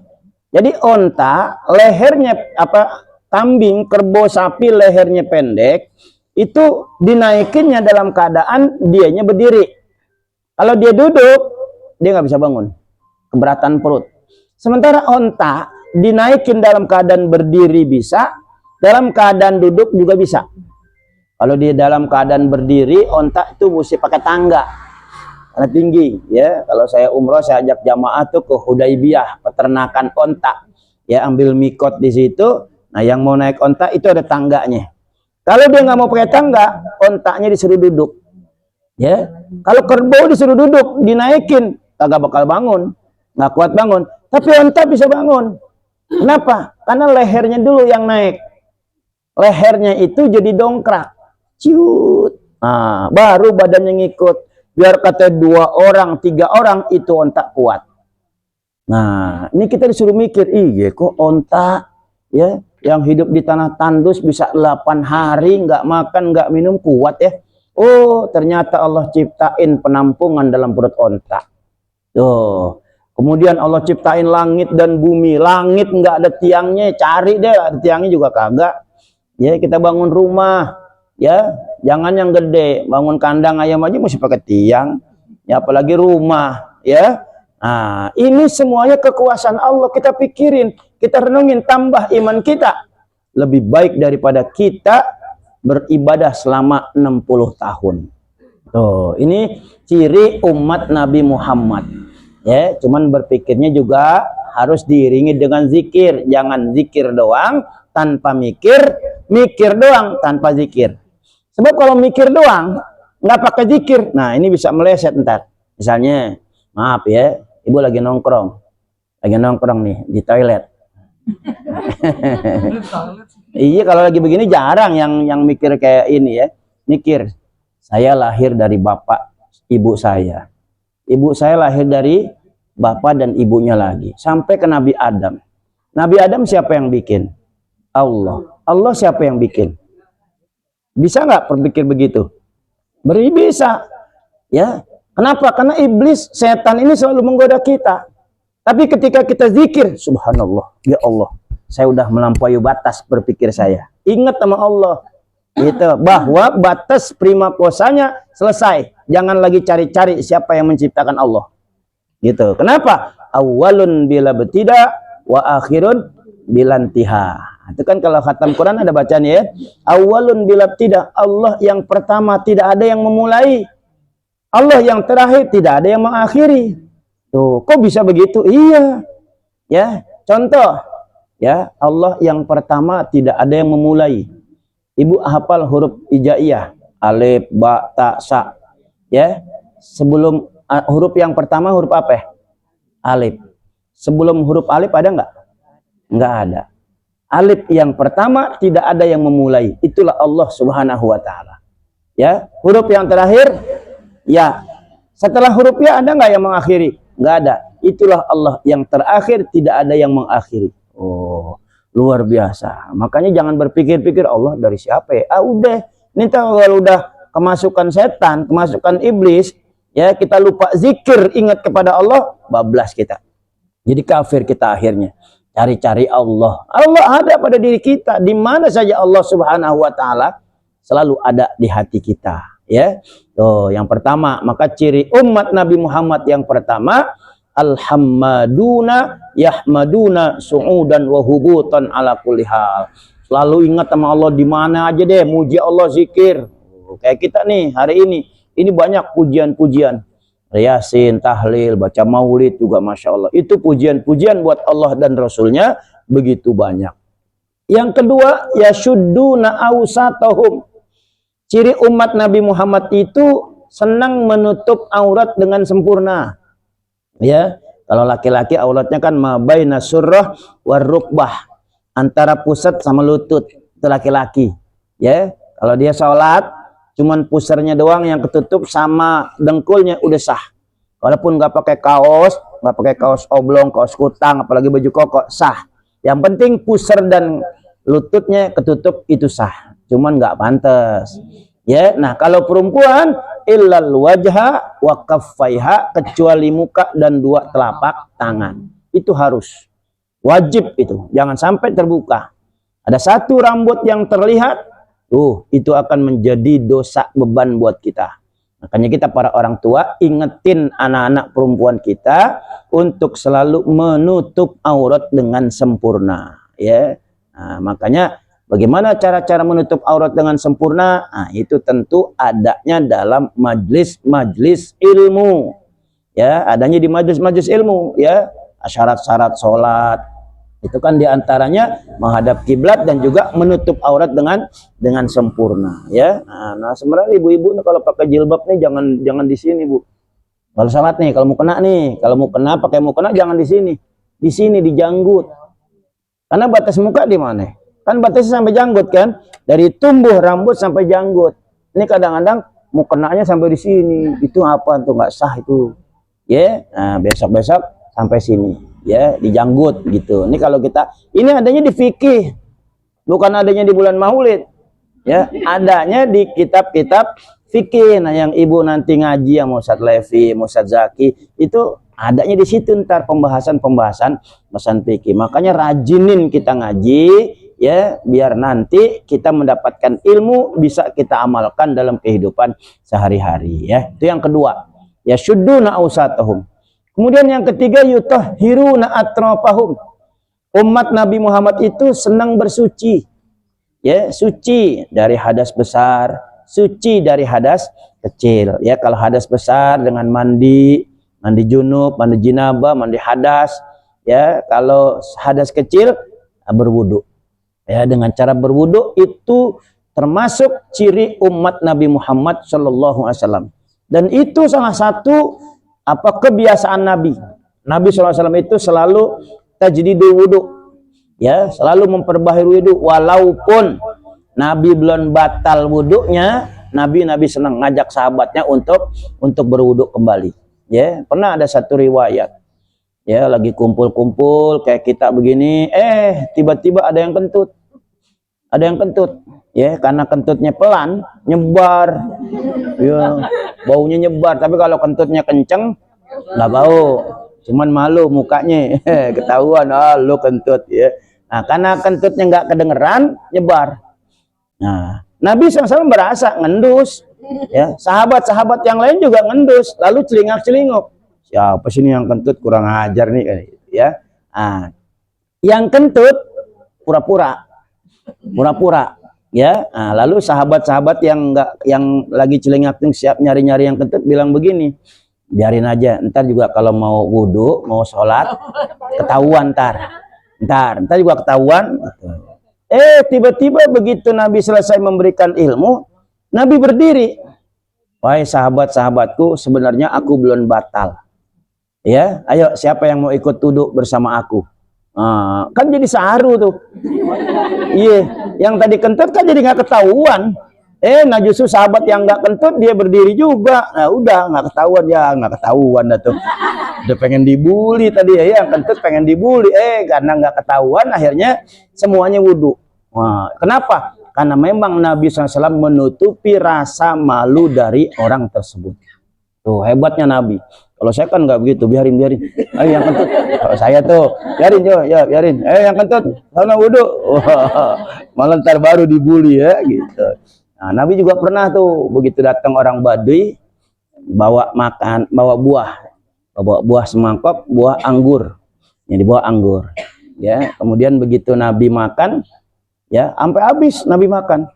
Jadi onta, lehernya kambing, kerbau, sapi lehernya pendek, itu dinaikinnya dalam keadaan dianya berdiri. Kalau dia duduk, dia nggak bisa bangun. Keberatan perut. Sementara onta dinaikin dalam keadaan berdiri bisa, dalam keadaan duduk juga bisa. Kalau dia dalam keadaan berdiri, onta itu mesti pakai tangga karena tinggi. Ya, kalau saya umroh, saya ajak jamaah tuh ke Hudaybiyah, peternakan onta. Ya, ambil mikot di situ. Nah, yang mau naik onta itu ada tangganya. Kalau dia nggak mau pakai tangga, ontanya disuruh duduk. Ya, kalau kerbau disuruh duduk, dinaikin, kagak bakal bangun. Nggak kuat bangun, tapi onta bisa bangun. Kenapa? Karena lehernya dulu yang naik. Lehernya itu jadi dongkrak, ciut. Nah, baru badannya ngikut. Biar kata 2 orang, 3 orang itu onta kuat. Nah, ini kita disuruh mikir, iya kok onta ya yang hidup di tanah tandus bisa 8 hari nggak makan, nggak minum, kuat ya. Oh, ternyata Allah ciptain penampungan dalam perut onta. Tuh. Kemudian Allah ciptain langit dan bumi. Langit nggak ada tiangnya, cari deh, ada tiangnya juga kagak. Ya, kita bangun rumah, ya, jangan yang gede, bangun kandang ayam aja mesti pakai tiang. Ya, apalagi rumah, ya. Nah, ini semuanya kekuasaan Allah. Kita pikirin, kita renungin, tambah iman kita. Lebih baik daripada kita beribadah selama 60 tahun. Tuh, ini ciri umat Nabi Muhammad. Ya, cuman berpikirnya juga harus diiringi dengan zikir. Jangan zikir doang tanpa mikir, mikir doang tanpa zikir. Sebab kalau mikir doang nggak pakai zikir, nah ini bisa meleset ntar. Misalnya, maaf ya, ibu lagi nongkrong nih di toilet. Iya, kalau lagi begini jarang yang mikir kayak ini ya. Mikir, saya lahir dari bapak ibu saya. Ibu saya lahir dari bapak dan ibunya lagi. Sampai ke Nabi Adam. Nabi Adam siapa yang bikin? Allah. Allah siapa yang bikin? Bisa nggak berpikir begitu? Bisa. Ya. Kenapa? Karena iblis, setan ini selalu menggoda kita. Tapi ketika kita zikir, subhanallah, ya Allah, saya udah melampaui batas berpikir saya. Ingat sama Allah. Gitu, bahwa batas prima kosanya selesai. Jangan lagi cari-cari siapa yang menciptakan Allah. Gitu. Kenapa? Awalun bila betida wa akhirun bilantiha. Itu kan kalau khatam Quran ada bacaan ya. Awalun bila tidak, Allah yang pertama, tidak ada yang memulai. Allah yang terakhir, tidak ada yang mengakhiri. Tuh, kok bisa begitu? Iya. Ya, contoh. Ya, Allah yang pertama, tidak ada yang memulai. Ibu hafal huruf hijaiyah, alif, ba, ta, sa. Ya, sebelum huruf yang pertama huruf apa? Alif. Sebelum huruf alif ada nggak? Enggak ada. Alif yang pertama tidak ada yang memulai, itulah Allah Subhanahu wa taala. Ya, huruf yang terakhir ya. Setelah huruf ya ada nggak yang mengakhiri? Nggak ada. Itulah Allah yang terakhir, tidak ada yang mengakhiri. Oh, luar biasa. Makanya jangan berpikir-pikir Allah dari siapa ya? Ah udah, ini kalau udah kemasukan setan, kemasukan iblis, ya kita lupa zikir, ingat kepada Allah, bablas kita. Jadi kafir kita akhirnya. Cari-cari Allah. Allah ada pada diri kita. Di mana saja Allah Subhanahu wa taala selalu ada di hati kita, ya. Tuh, yang pertama, maka ciri umat Nabi Muhammad yang pertama, alhammaduna yahmaduna su'udan wa hubutan ala kulli hal. Selalu ingat sama Allah di mana aja deh, muji Allah, zikir. Kayak kita nih hari ini banyak pujian-pujian. Yasin, tahlil, baca maulid juga Masya Allah. Itu pujian-pujian buat Allah dan Rasulnya begitu banyak. Yang kedua, yashudduna awsatahum. Ciri umat Nabi Muhammad itu senang menutup aurat dengan sempurna. Ya, kalau laki-laki auratnya kan mabaina surrah warukbah, antara pusat sama lutut, itu laki-laki. Ya, kalau dia sholat cuman pusarnya doang yang ketutup sama dengkulnya udah sah. Walaupun nggak pakai kaos oblong, kaos kutang, apalagi baju koko, sah. Yang penting pusar dan lututnya ketutup itu sah. Cuman nggak pantas. Ya, nah kalau perempuan illal wajha wa kaffaiha, kecuali muka dan dua telapak tangan. Itu harus wajib itu. Jangan sampai terbuka. Ada satu rambut yang terlihat, itu akan menjadi dosa, beban buat kita. Makanya kita para orang tua ingetin anak-anak perempuan kita untuk selalu menutup aurat dengan sempurna, ya. Nah, makanya bagaimana cara-cara menutup aurat dengan sempurna? Nah, itu tentu adanya dalam majlis-majlis ilmu. Ya, adanya di majlis-majlis ilmu, ya. Syarat-syarat sholat itu kan diantaranya menghadap kiblat dan juga menutup aurat dengan sempurna, ya. Nah sebenarnya ibu-ibu kalau pakai jilbab nih jangan di sini, Bu. Kalau sholat nih, kalau mau kena pakai mukena jangan di sini di janggut. Karena batas muka di mana? Kan batasnya sampai janggut kan, dari tumbuh rambut sampai janggut. Ini kadang-kadang mukenanya sampai di sini, itu apa tuh, nggak sah itu, ya. Nah besok-besok sampai sini, ya, di janggut gitu. Ini kalau kita, ini adanya di fikih, bukan adanya di bulan Maulid, ya, adanya di kitab-kitab fikih. Nah yang ibu nanti ngaji yang Ustadz Levi, Ustadz Zaki, itu adanya di situ ntar pembahasan fikih. Makanya rajinin kita ngaji, ya, biar nanti kita mendapatkan ilmu bisa kita amalkan dalam kehidupan sehari-hari, ya. Itu yang kedua, ya, syudduna awsatahum. Kemudian yang ketiga, yutahhiruna atrafahum. Umat Nabi Muhammad itu senang bersuci, ya, suci dari hadas besar, suci dari hadas kecil, ya. Kalau hadas besar dengan mandi junub, mandi jinabah, mandi hadas, ya. Kalau hadas kecil berwudu, ya. Dengan cara berwudu itu termasuk ciri umat Nabi Muhammad Shallallahu Alaihi Wasallam, dan itu salah satu kebiasaan Nabi SAW itu selalu tajdidul wudu, ya, selalu memperbaharui wudu. Walaupun Nabi belum batal wudunya, Nabi senang ngajak sahabatnya untuk berwudu kembali, ya. Pernah ada satu riwayat, ya, lagi kumpul-kumpul kayak kita begini, tiba-tiba ada yang kentut, ya, karena kentutnya pelan nyebar, ya, baunya nyebar. Tapi kalau kentutnya kenceng nggak bau, cuman malu mukanya ketahuan, lu kentut, ya. Nah karena kentutnya nggak kedengeran, nyebar. Nah Nabi SAW berasa ngendus, ya, sahabat-sahabat yang lain juga ngendus, lalu celingak-celinguk, siapa sih ini yang kentut, kurang ajar nih, ya. Nah, yang kentut pura-pura, ya. Nah, lalu sahabat-sahabat yang lagi celingak siap nyari-nyari yang kentut bilang begini, biarin aja, ntar juga kalau mau wudu, mau sholat ketahuan, ntar juga ketahuan. Tiba-tiba begitu Nabi selesai memberikan ilmu, Nabi berdiri, wahai sahabat-sahabatku, sebenarnya aku belum batal, ya. Ayo siapa yang mau ikut duduk bersama aku, Kan jadi saru tuh. Iya, yang tadi kentut kan jadi nggak ketahuan. Nah justru sahabat yang nggak kentut dia berdiri juga. Nah udah nggak ketahuan ya, nggak ketahuan dah tuh. Udah pengen dibully tadi ya, yang kentut pengen dibully. Karena nggak ketahuan akhirnya semuanya wudhu. Kenapa? Karena memang Nabi SAW menutupi rasa malu dari orang tersebut. Tuh hebatnya Nabi. Kalau saya kan nggak begitu, biarin. Ayo yang kentut. Kalau saya tuh, biarin ya, biarin. Yang kentut, sana wudhu. Malah ntar baru dibully ya, gitu. Nah, Nabi juga pernah tuh, begitu datang orang Baduy, bawa makan, bawa buah semangkok, buah anggur. Yang dibawa anggur. Ya, kemudian begitu Nabi makan, ya, sampai habis Nabi makan.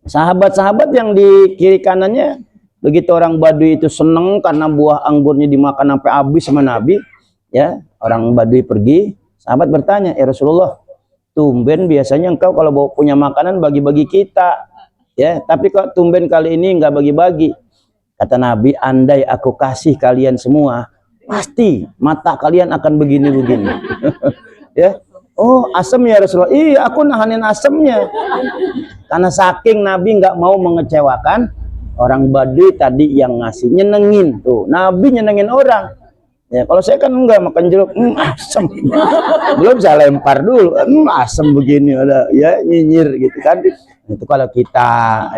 Sahabat-sahabat yang di kiri kanannya, begitu orang Baduy itu seneng karena buah anggurnya dimakan sampai habis sama Nabi, ya, orang Baduy pergi, sahabat bertanya, ya Rasulullah, tumben biasanya engkau kalau bawa punya makanan bagi-bagi kita, ya, tapi kok tumben kali ini nggak bagi-bagi. Kata Nabi, andai aku kasih kalian semua, pasti mata kalian akan begini-begini. Ya, oh asem ya Rasulullah, iya aku nahanin asemnya, karena saking Nabi nggak mau mengecewakan orang Baduy tadi yang ngasih, nyenengin tuh. Nabi nyenengin orang. Ya, kalau saya kan enggak makan jeruk, asem. Belum saya lempar dulu, asem begini ada ya nyinyir gitu kan. Itu kalau kita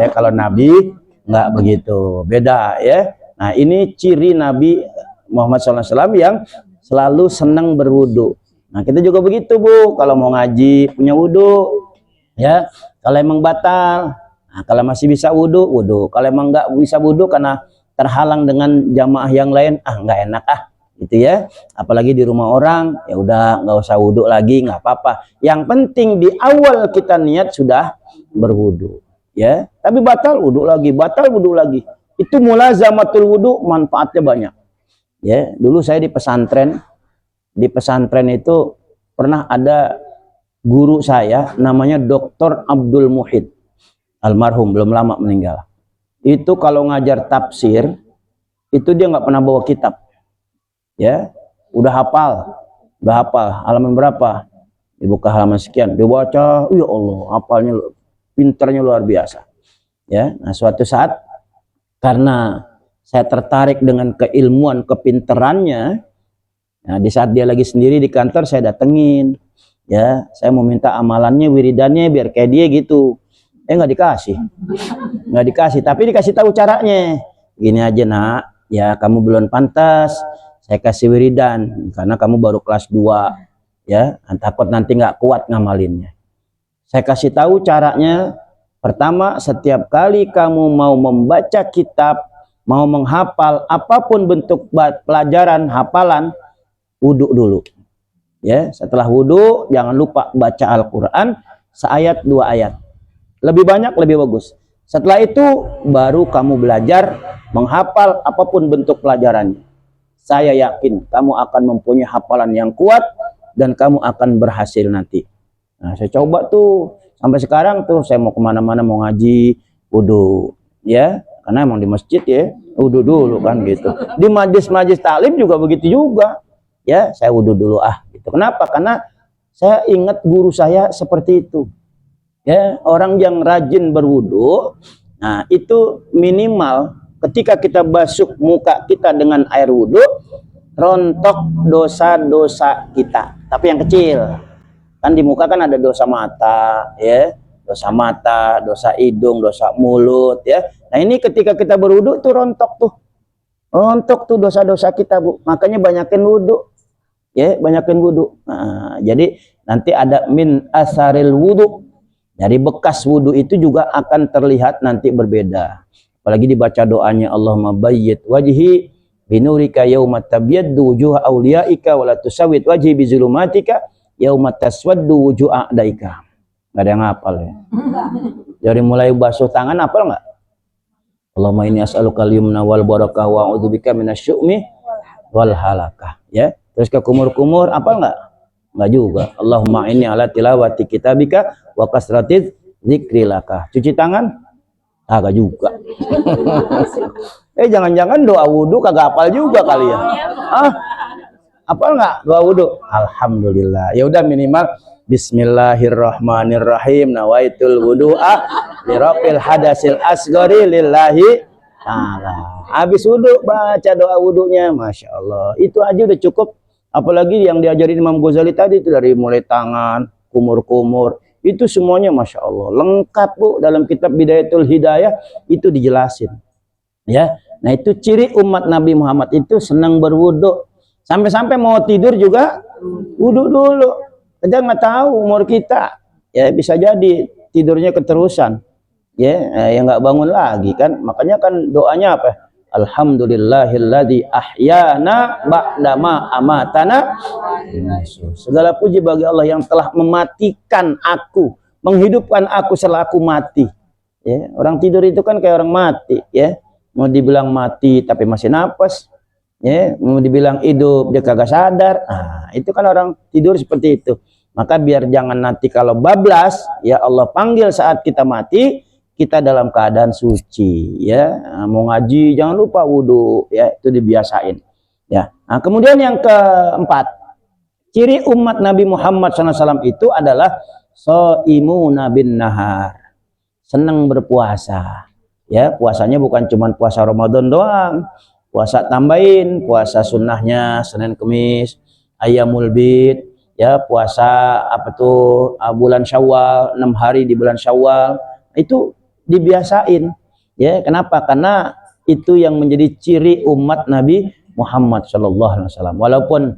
ya, kalau Nabi enggak begitu. Beda ya. Nah, ini ciri Nabi Muhammad SAW yang selalu senang berwudu. Nah, kita juga begitu, Bu. Kalau mau ngaji punya wudu. Ya, kalau emang batal, nah, kalau masih bisa wudhu, wudhu. Kalau emang nggak bisa wudhu karena terhalang dengan jamaah yang lain, nggak enak gitu ya. Apalagi di rumah orang, ya udah nggak usah wudhu lagi, nggak apa-apa. Yang penting di awal kita niat sudah berwudhu, ya. Tapi batal wudhu lagi, batal wudhu lagi. Itu mulazamatul wudhu, manfaatnya banyak. Ya, dulu saya di pesantren itu pernah ada guru saya, namanya Dr. Abdul Muhid. Almarhum, belum lama meninggal. Itu kalau ngajar tafsir, itu dia nggak pernah bawa kitab. Ya, udah hafal halaman berapa? Dibuka halaman sekian, dibaca, ya Allah, hafalnya, pinternya luar biasa. Ya, nah suatu saat karena saya tertarik dengan keilmuan, kepinterannya, nah di saat dia lagi sendiri di kantor saya datengin. Ya, saya mau minta amalannya, wiridannya biar kayak dia gitu. Nggak dikasih, tapi dikasih tahu caranya. Gini aja nak, ya kamu belum pantas saya kasih wiridan karena kamu baru kelas 2, ya, takut nanti nggak kuat ngamalinnya. Saya kasih tahu caranya. Pertama, setiap kali kamu mau membaca kitab, mau menghafal apapun bentuk pelajaran, hafalan, wudhu dulu. Ya, setelah wudhu jangan lupa baca Al-Quran seayat 2 ayat. Lebih banyak lebih bagus. Setelah itu baru kamu belajar menghafal apapun bentuk pelajarannya. Saya yakin kamu akan mempunyai hafalan yang kuat dan kamu akan berhasil nanti. Nah, saya coba tuh sampai sekarang tuh, saya mau kemana-mana mau ngaji wudhu, ya, karena emang di masjid ya wudhu dulu kan gitu. Di majlis-majlis taklim juga begitu juga, ya, saya wudhu dulu gitu. Kenapa? Karena saya ingat guru saya seperti itu. Ya, orang yang rajin berwudu, nah itu minimal ketika kita basuh muka kita dengan air wudu, rontok dosa-dosa kita. Tapi yang kecil, kan di muka kan ada dosa mata, ya, dosa hidung, dosa mulut, ya. Nah ini ketika kita berwudu tuh rontok tuh dosa-dosa kita, Bu. Makanya banyakin wudu, ya, banyakin wudu. Nah, jadi nanti ada min asaril wudu. Dari bekas wudhu itu juga akan terlihat nanti berbeda. Apalagi dibaca doanya, Allahumma bayyid wajhi binurika yawma tabyaddu wujuha awliyaika wa la tusawwid wajhi bizulumatika yawma taswaddu wujuh a'daika. Enggak ada yang hafal ya. Dari mulai basuh tangan hafal enggak? Allahumma inni as'aluka al-yumna wal barakah wa a'udzubika minasyu'mi wal halakah, ya. Terus ke kumur-kumur hafal enggak? Enggak juga. Allahumma inni ala tilawati kitabika wa kasratiz zikrilaka. Cuci tangan? Kagak juga. Jangan-jangan doa wudhu kagak hafal juga kali ya. Hafal nggak doa wudu? Alhamdulillah. Ya udah minimal Bismillahirrahmanirrahim. Nawaitul wudu'a lirafil hadasil asgari lillahi ta'ala. Habis wudu baca doa wudunya, masya Allah. Itu aja udah cukup. Apalagi yang diajarin Imam Ghazali tadi itu dari mulai tangan, kumur-kumur, itu semuanya masya Allah lengkap Bu. Dalam kitab Bidayatul Hidayah itu dijelasin. Ya, nah itu ciri umat Nabi Muhammad itu senang berwudu. Sampai-sampai mau tidur juga wudu dulu. Kita nggak tahu umur kita, ya bisa jadi tidurnya keterusan, ya yang nggak bangun lagi kan. Makanya kan doanya apa? Alhamdulillahilladzi ahyana ba'dama amatana. Segala puji bagi Allah yang telah mematikan aku, menghidupkan aku setelah aku mati. Ya, orang tidur itu kan kayak orang mati, ya. Mau dibilang mati tapi masih napas, ya. Mau dibilang hidup dia kagak sadar. Nah, itu kan orang tidur seperti itu. Maka biar jangan nanti kalau bablas, ya Allah panggil saat kita mati, kita dalam keadaan suci, ya. Nah, mau ngaji jangan lupa wudu, ya, itu dibiasain, ya. Nah, kemudian yang keempat, ciri umat Nabi Muhammad SAW itu adalah shaimuna bin nahar, senang berpuasa, ya. Puasanya bukan cuma puasa Ramadan doang, puasa tambahin, puasa sunnahnya Senin Kemis, Ayyamul Bid, ya, puasa apa tuh bulan Syawal, 6 hari di bulan Syawal, itu dibiasain, ya. Kenapa? Karena itu yang menjadi ciri umat Nabi Muhammad SAW. Walaupun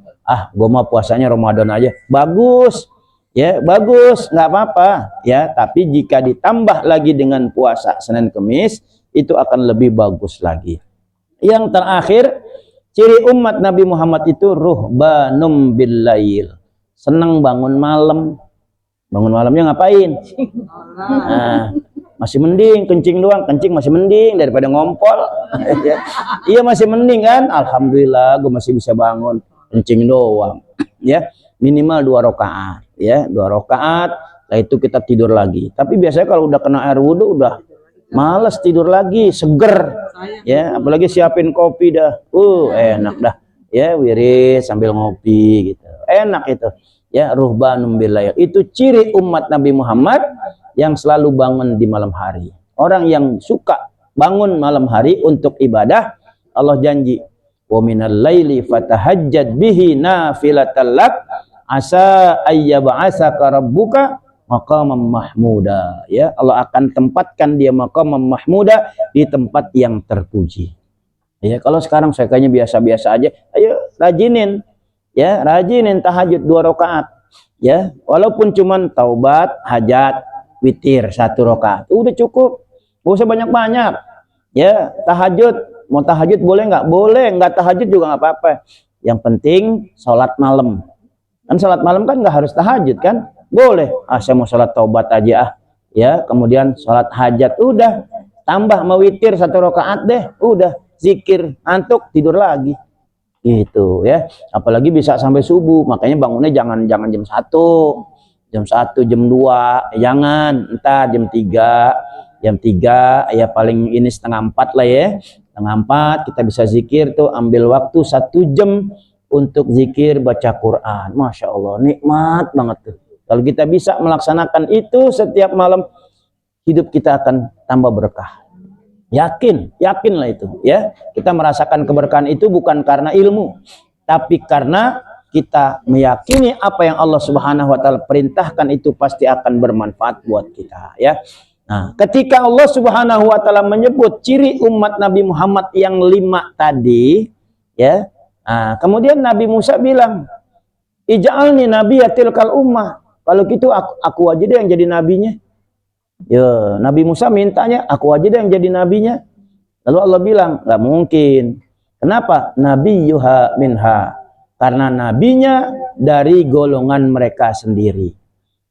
gue mah puasanya Ramadan aja, bagus, ya, bagus, nggak apa-apa, ya. Tapi jika ditambah lagi dengan puasa Senin Kemis, itu akan lebih bagus lagi. Yang terakhir, ciri umat Nabi Muhammad itu ruhbanum bil lail, senang bangun malam. Bangun malamnya ngapain? Nah, masih mending kencing doang, kencing masih mending daripada ngompol. Iya masih mending kan? Alhamdulillah gue masih bisa bangun, kencing doang. Ya, minimal 2 rakaat, ya, 2 rakaat. Setelah itu kita tidur lagi. Tapi biasanya kalau udah kena air wudhu udah males tidur lagi, seger. Ya, apalagi siapin kopi dah. Enak dah. Ya, wirid sambil ngopi gitu. Enak itu. Ya, ruhbanum billail. Itu ciri umat Nabi Muhammad yang selalu bangun di malam hari. Orang yang suka bangun malam hari untuk ibadah, Allah janji, wa minal laili fatahajjad bihi nafilatan lak asa ayyab'asaka rabbuka maqaman mahmuda. Ya, Allah akan tempatkan dia maqaman mahmuda, di tempat yang terpuji. Ya, kalau sekarang saya kayaknya biasa-biasa aja. Ayo rajinin, ya, rajinin tahajud 2 rakaat. Ya, walaupun cuman taubat, hajat, witir 1 rakaat, udah cukup, gak usah banyak-banyak. Ya, tahajud, mau tahajud boleh nggak? Boleh, nggak tahajud juga nggak apa-apa. Yang penting sholat malam. Kan sholat malam kan nggak harus tahajud kan? Boleh. Saya mau sholat taubat aja ya. Kemudian sholat hajat, udah tambah mau witir 1 rakaat deh, udah zikir, antuk tidur lagi. Gitu ya. Apalagi bisa sampai subuh, makanya bangunnya jangan jam 1. Jam 1, jam 2, jangan, entar jam 3 ya, paling ini setengah 4 lah ya. Setengah 4 kita bisa zikir tuh, ambil waktu 1 jam untuk zikir baca Quran. Masya Allah, nikmat banget tuh. Kalau kita bisa melaksanakan itu setiap malam, hidup kita akan tambah berkah. Yakinlah itu ya. Kita merasakan keberkahan itu bukan karena ilmu, tapi karena kita meyakini apa yang Allah Subhanahu wa taala perintahkan itu pasti akan bermanfaat buat kita, ya. Nah, ketika Allah Subhanahu wa taala menyebut ciri umat Nabi Muhammad yang 5 tadi, ya. Nah, kemudian Nabi Musa bilang, "Ij'alni nabiyyatil kal ummah." Kalau gitu aku aja deh yang jadi nabinya. Ya, Nabi Musa mintanya, aku aja deh yang jadi nabinya. Lalu Allah bilang, "Enggak mungkin." Kenapa? Nabi yuha minha. Karena nabinya dari golongan mereka sendiri,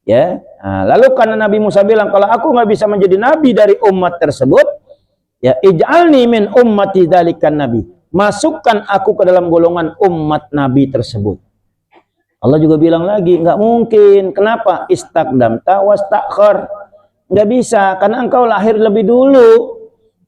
ya. Nah, lalu karena Nabi Musa bilang, kalau aku nggak bisa menjadi nabi dari umat tersebut, ya, ij'alni min ummati dzalikan nabi, masukkan aku ke dalam golongan umat nabi tersebut. Allah juga bilang lagi, nggak mungkin. Kenapa? Istaqdamta wastakhar. Nggak bisa, karena engkau lahir lebih dulu,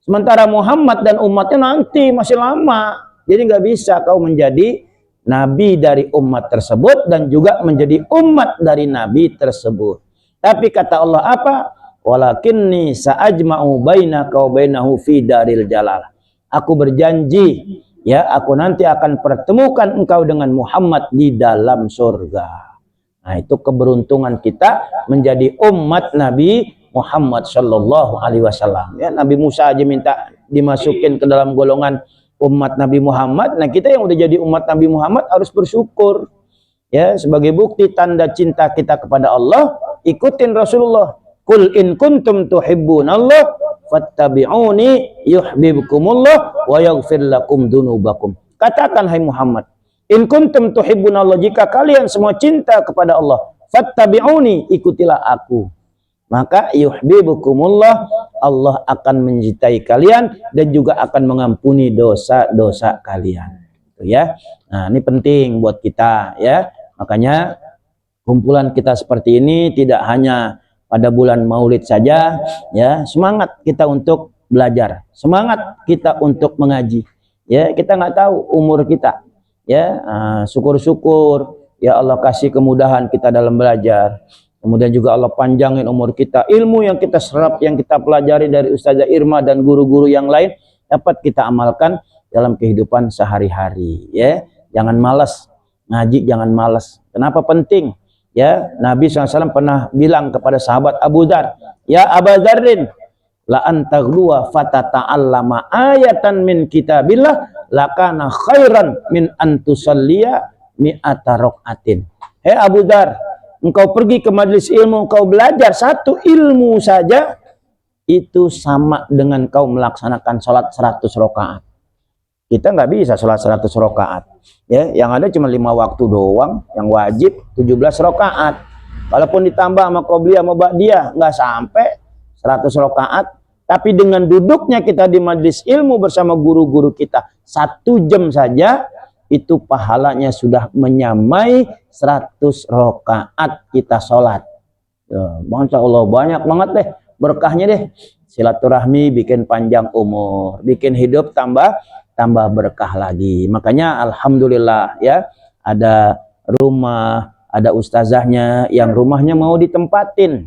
sementara Muhammad dan umatnya nanti masih lama. Jadi nggak bisa kau menjadi nabi dari umat tersebut dan juga menjadi umat dari nabi tersebut. Tapi kata Allah apa? Walakinni sa'ajma'u bainaka wa bainahu fi daril jalal. Aku berjanji, ya, aku nanti akan pertemukan engkau dengan Muhammad di dalam surga. Nah, itu keberuntungan kita menjadi umat Nabi Muhammad sallallahu alaihi wasallam. Ya, Nabi Musa aja minta dimasukin ke dalam golongan umat Nabi Muhammad. Nah, kita yang udah jadi umat Nabi Muhammad harus bersyukur. Ya, sebagai bukti tanda cinta kita kepada Allah, ikutin Rasulullah. Qul in kuntum tuhibbunallah fattabi'uni yuhibbukumullah wa yaghfir lakum dzunubakum. Katakan hai Muhammad, in kuntum tuhibbunallah, jika kalian semua cinta kepada Allah, fattabi'uni, ikutilah aku. Maka yuhibbukumullah, Allah akan mencintai kalian dan juga akan mengampuni dosa-dosa kalian. Itu ya. Nah, ini penting buat kita ya. Makanya kumpulan kita seperti ini tidak hanya pada bulan Maulid saja, ya, semangat kita untuk belajar, semangat kita untuk mengaji. Ya, kita nggak tahu umur kita. Ya, syukur-syukur ya Allah kasih kemudahan kita dalam belajar. Kemudian juga Allah panjangin umur kita. Ilmu yang kita serap, yang kita pelajari dari Ustazah Irma dan guru-guru yang lain dapat kita amalkan dalam kehidupan sehari-hari. Ya, jangan malas ngaji, jangan malas. Kenapa penting? Ya, Nabi SAW pernah bilang kepada sahabat Abu Dzar, ya Abu Dzarrin, la antaghluwa fatata'allama ayatan min kitabillah lakana khairan min antusalliya mi'ata raqatin. Hei Abu Dzar, engkau pergi ke majelis ilmu, engkau belajar satu ilmu saja, itu sama dengan kau melaksanakan sholat 100 rakaat. Kita nggak bisa sholat 100 rakaat. Ya, yang ada cuma 5 waktu doang, yang wajib 17 rakaat. Walaupun ditambah sama qobliyah sama ba'diyah nggak sampai 100 rakaat. Tapi dengan duduknya kita di majelis ilmu bersama guru-guru kita 1 jam saja, itu pahalanya sudah menyamai 100 rakaat kita sholat. Ya, Masya Allah, banyak banget deh berkahnya deh. Silaturahmi bikin panjang umur, bikin hidup tambah berkah lagi. Makanya alhamdulillah ya, ada rumah, ada ustazahnya yang rumahnya mau ditempatin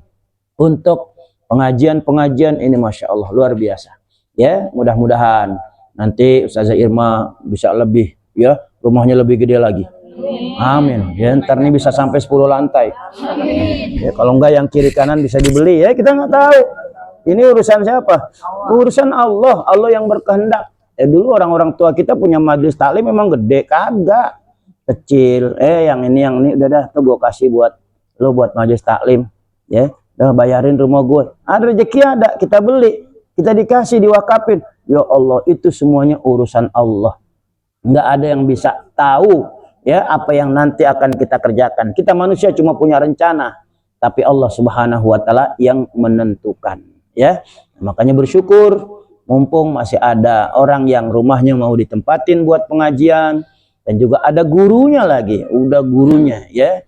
untuk pengajian-pengajian ini, Masya Allah, luar biasa. Ya, mudah-mudahan nanti Ustazah Irma bisa lebih, ya, rumahnya lebih gede lagi. Amin. Ya, ntar ini bisa sampai 10 lantai. Amin. Ya, kalau enggak yang kiri kanan bisa dibeli, ya kita nggak tahu. Ini urusan siapa? Urusan Allah. Allah yang berkehendak. Dulu orang-orang tua kita punya majelis taklim memang gede, kagak kecil. Yang ini udah tuh gue kasih buat lo buat majelis taklim, ya, udah bayarin rumah gue. Ada rezeki ada, kita beli, kita dikasih, diwakafin. Ya Allah, itu semuanya urusan Allah. Nggak ada yang bisa tahu ya apa yang nanti akan kita kerjakan. Kita manusia cuma punya rencana, tapi Allah Subhanahu wa taala yang menentukan, ya. Makanya bersyukur mumpung masih ada orang yang rumahnya mau ditempatin buat pengajian dan juga ada gurunya lagi, udah gurunya, ya.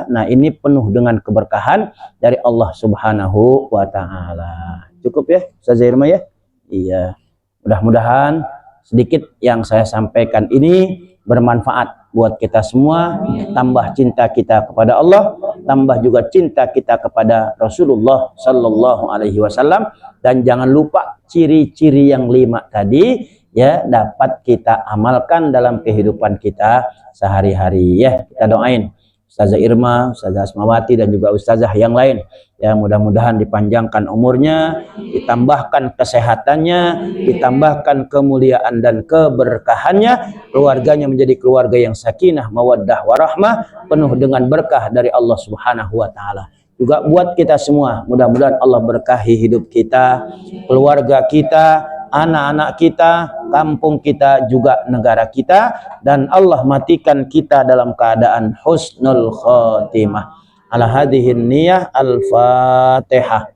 Nah ini penuh dengan keberkahan dari Allah Subhanahu wa taala. Cukup ya Ustazah Irma ya? Iya. Mudah-mudahan sedikit yang saya sampaikan ini bermanfaat buat kita semua, tambah cinta kita kepada Allah, tambah juga cinta kita kepada Rasulullah Sallallahu Alaihi Wasallam, dan jangan lupa ciri-ciri yang 5 tadi ya dapat kita amalkan dalam kehidupan kita sehari-hari ya. Kita doain Ustazah Irma, Ustazah Asmawati dan juga ustazah yang lain ya, mudah-mudahan dipanjangkan umurnya, ditambahkan kesehatannya, ditambahkan kemuliaan dan keberkahannya, keluarganya menjadi keluarga yang sakinah, mawaddah, warahmah, penuh dengan berkah dari Allah Subhanahu wa taala. Juga buat kita semua, mudah-mudahan Allah berkahi hidup kita, keluarga kita, anak-anak kita, kampung kita, juga negara kita, dan Allah matikan kita dalam keadaan husnul khotimah. Ala hadhihin niyah, al-Fatihah.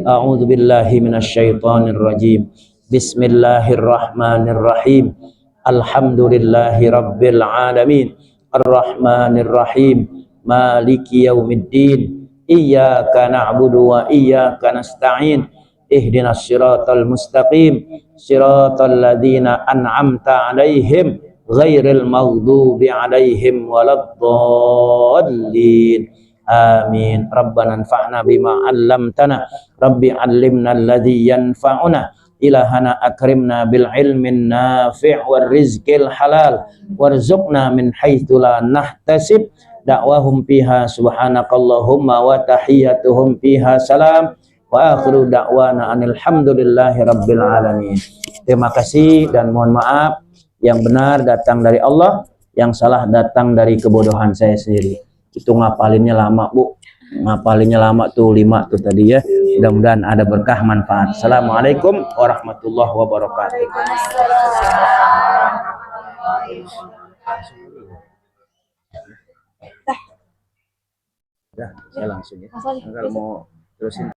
A'udzu billahi minasyaitonir rajim. Bismillahirrahmanirrahim. Alhamdulillahi rabbil alamin. Arrahmanir rahim. Maliki yaumiddin. Iyyaka na'budu wa iyyaka nasta'in. Ihdinas siratal mustaqim, siratal ladzina an'amta 'alaihim ghairil maghdubi 'alaihim waladdallin. Amin. Rabbana anfa'na bima 'allamtana, rabbi 'allimna alladhi yanfa'una, ilahana akrimna bil ilmin nafi' war rizqil halal warzuqna min haitsu la nahtasib. Da'wahum fiha subhanakallahumma wa tahiyyatuhum fiha salam wa akhiru da'wana anil hamdulillahi rabbil alamin. Terima kasih dan mohon maaf. Yang benar datang dari Allah, yang salah datang dari kebodohan saya sendiri. Itu ngapalinnya lama, Bu. Ngapalinnya lama tuh 5 tuh tadi ya. Mudah-mudahan ada berkah manfaat. Assalamualaikum warahmatullahi wabarakatuh. Udah, saya langsung ya. Kalau mau terusin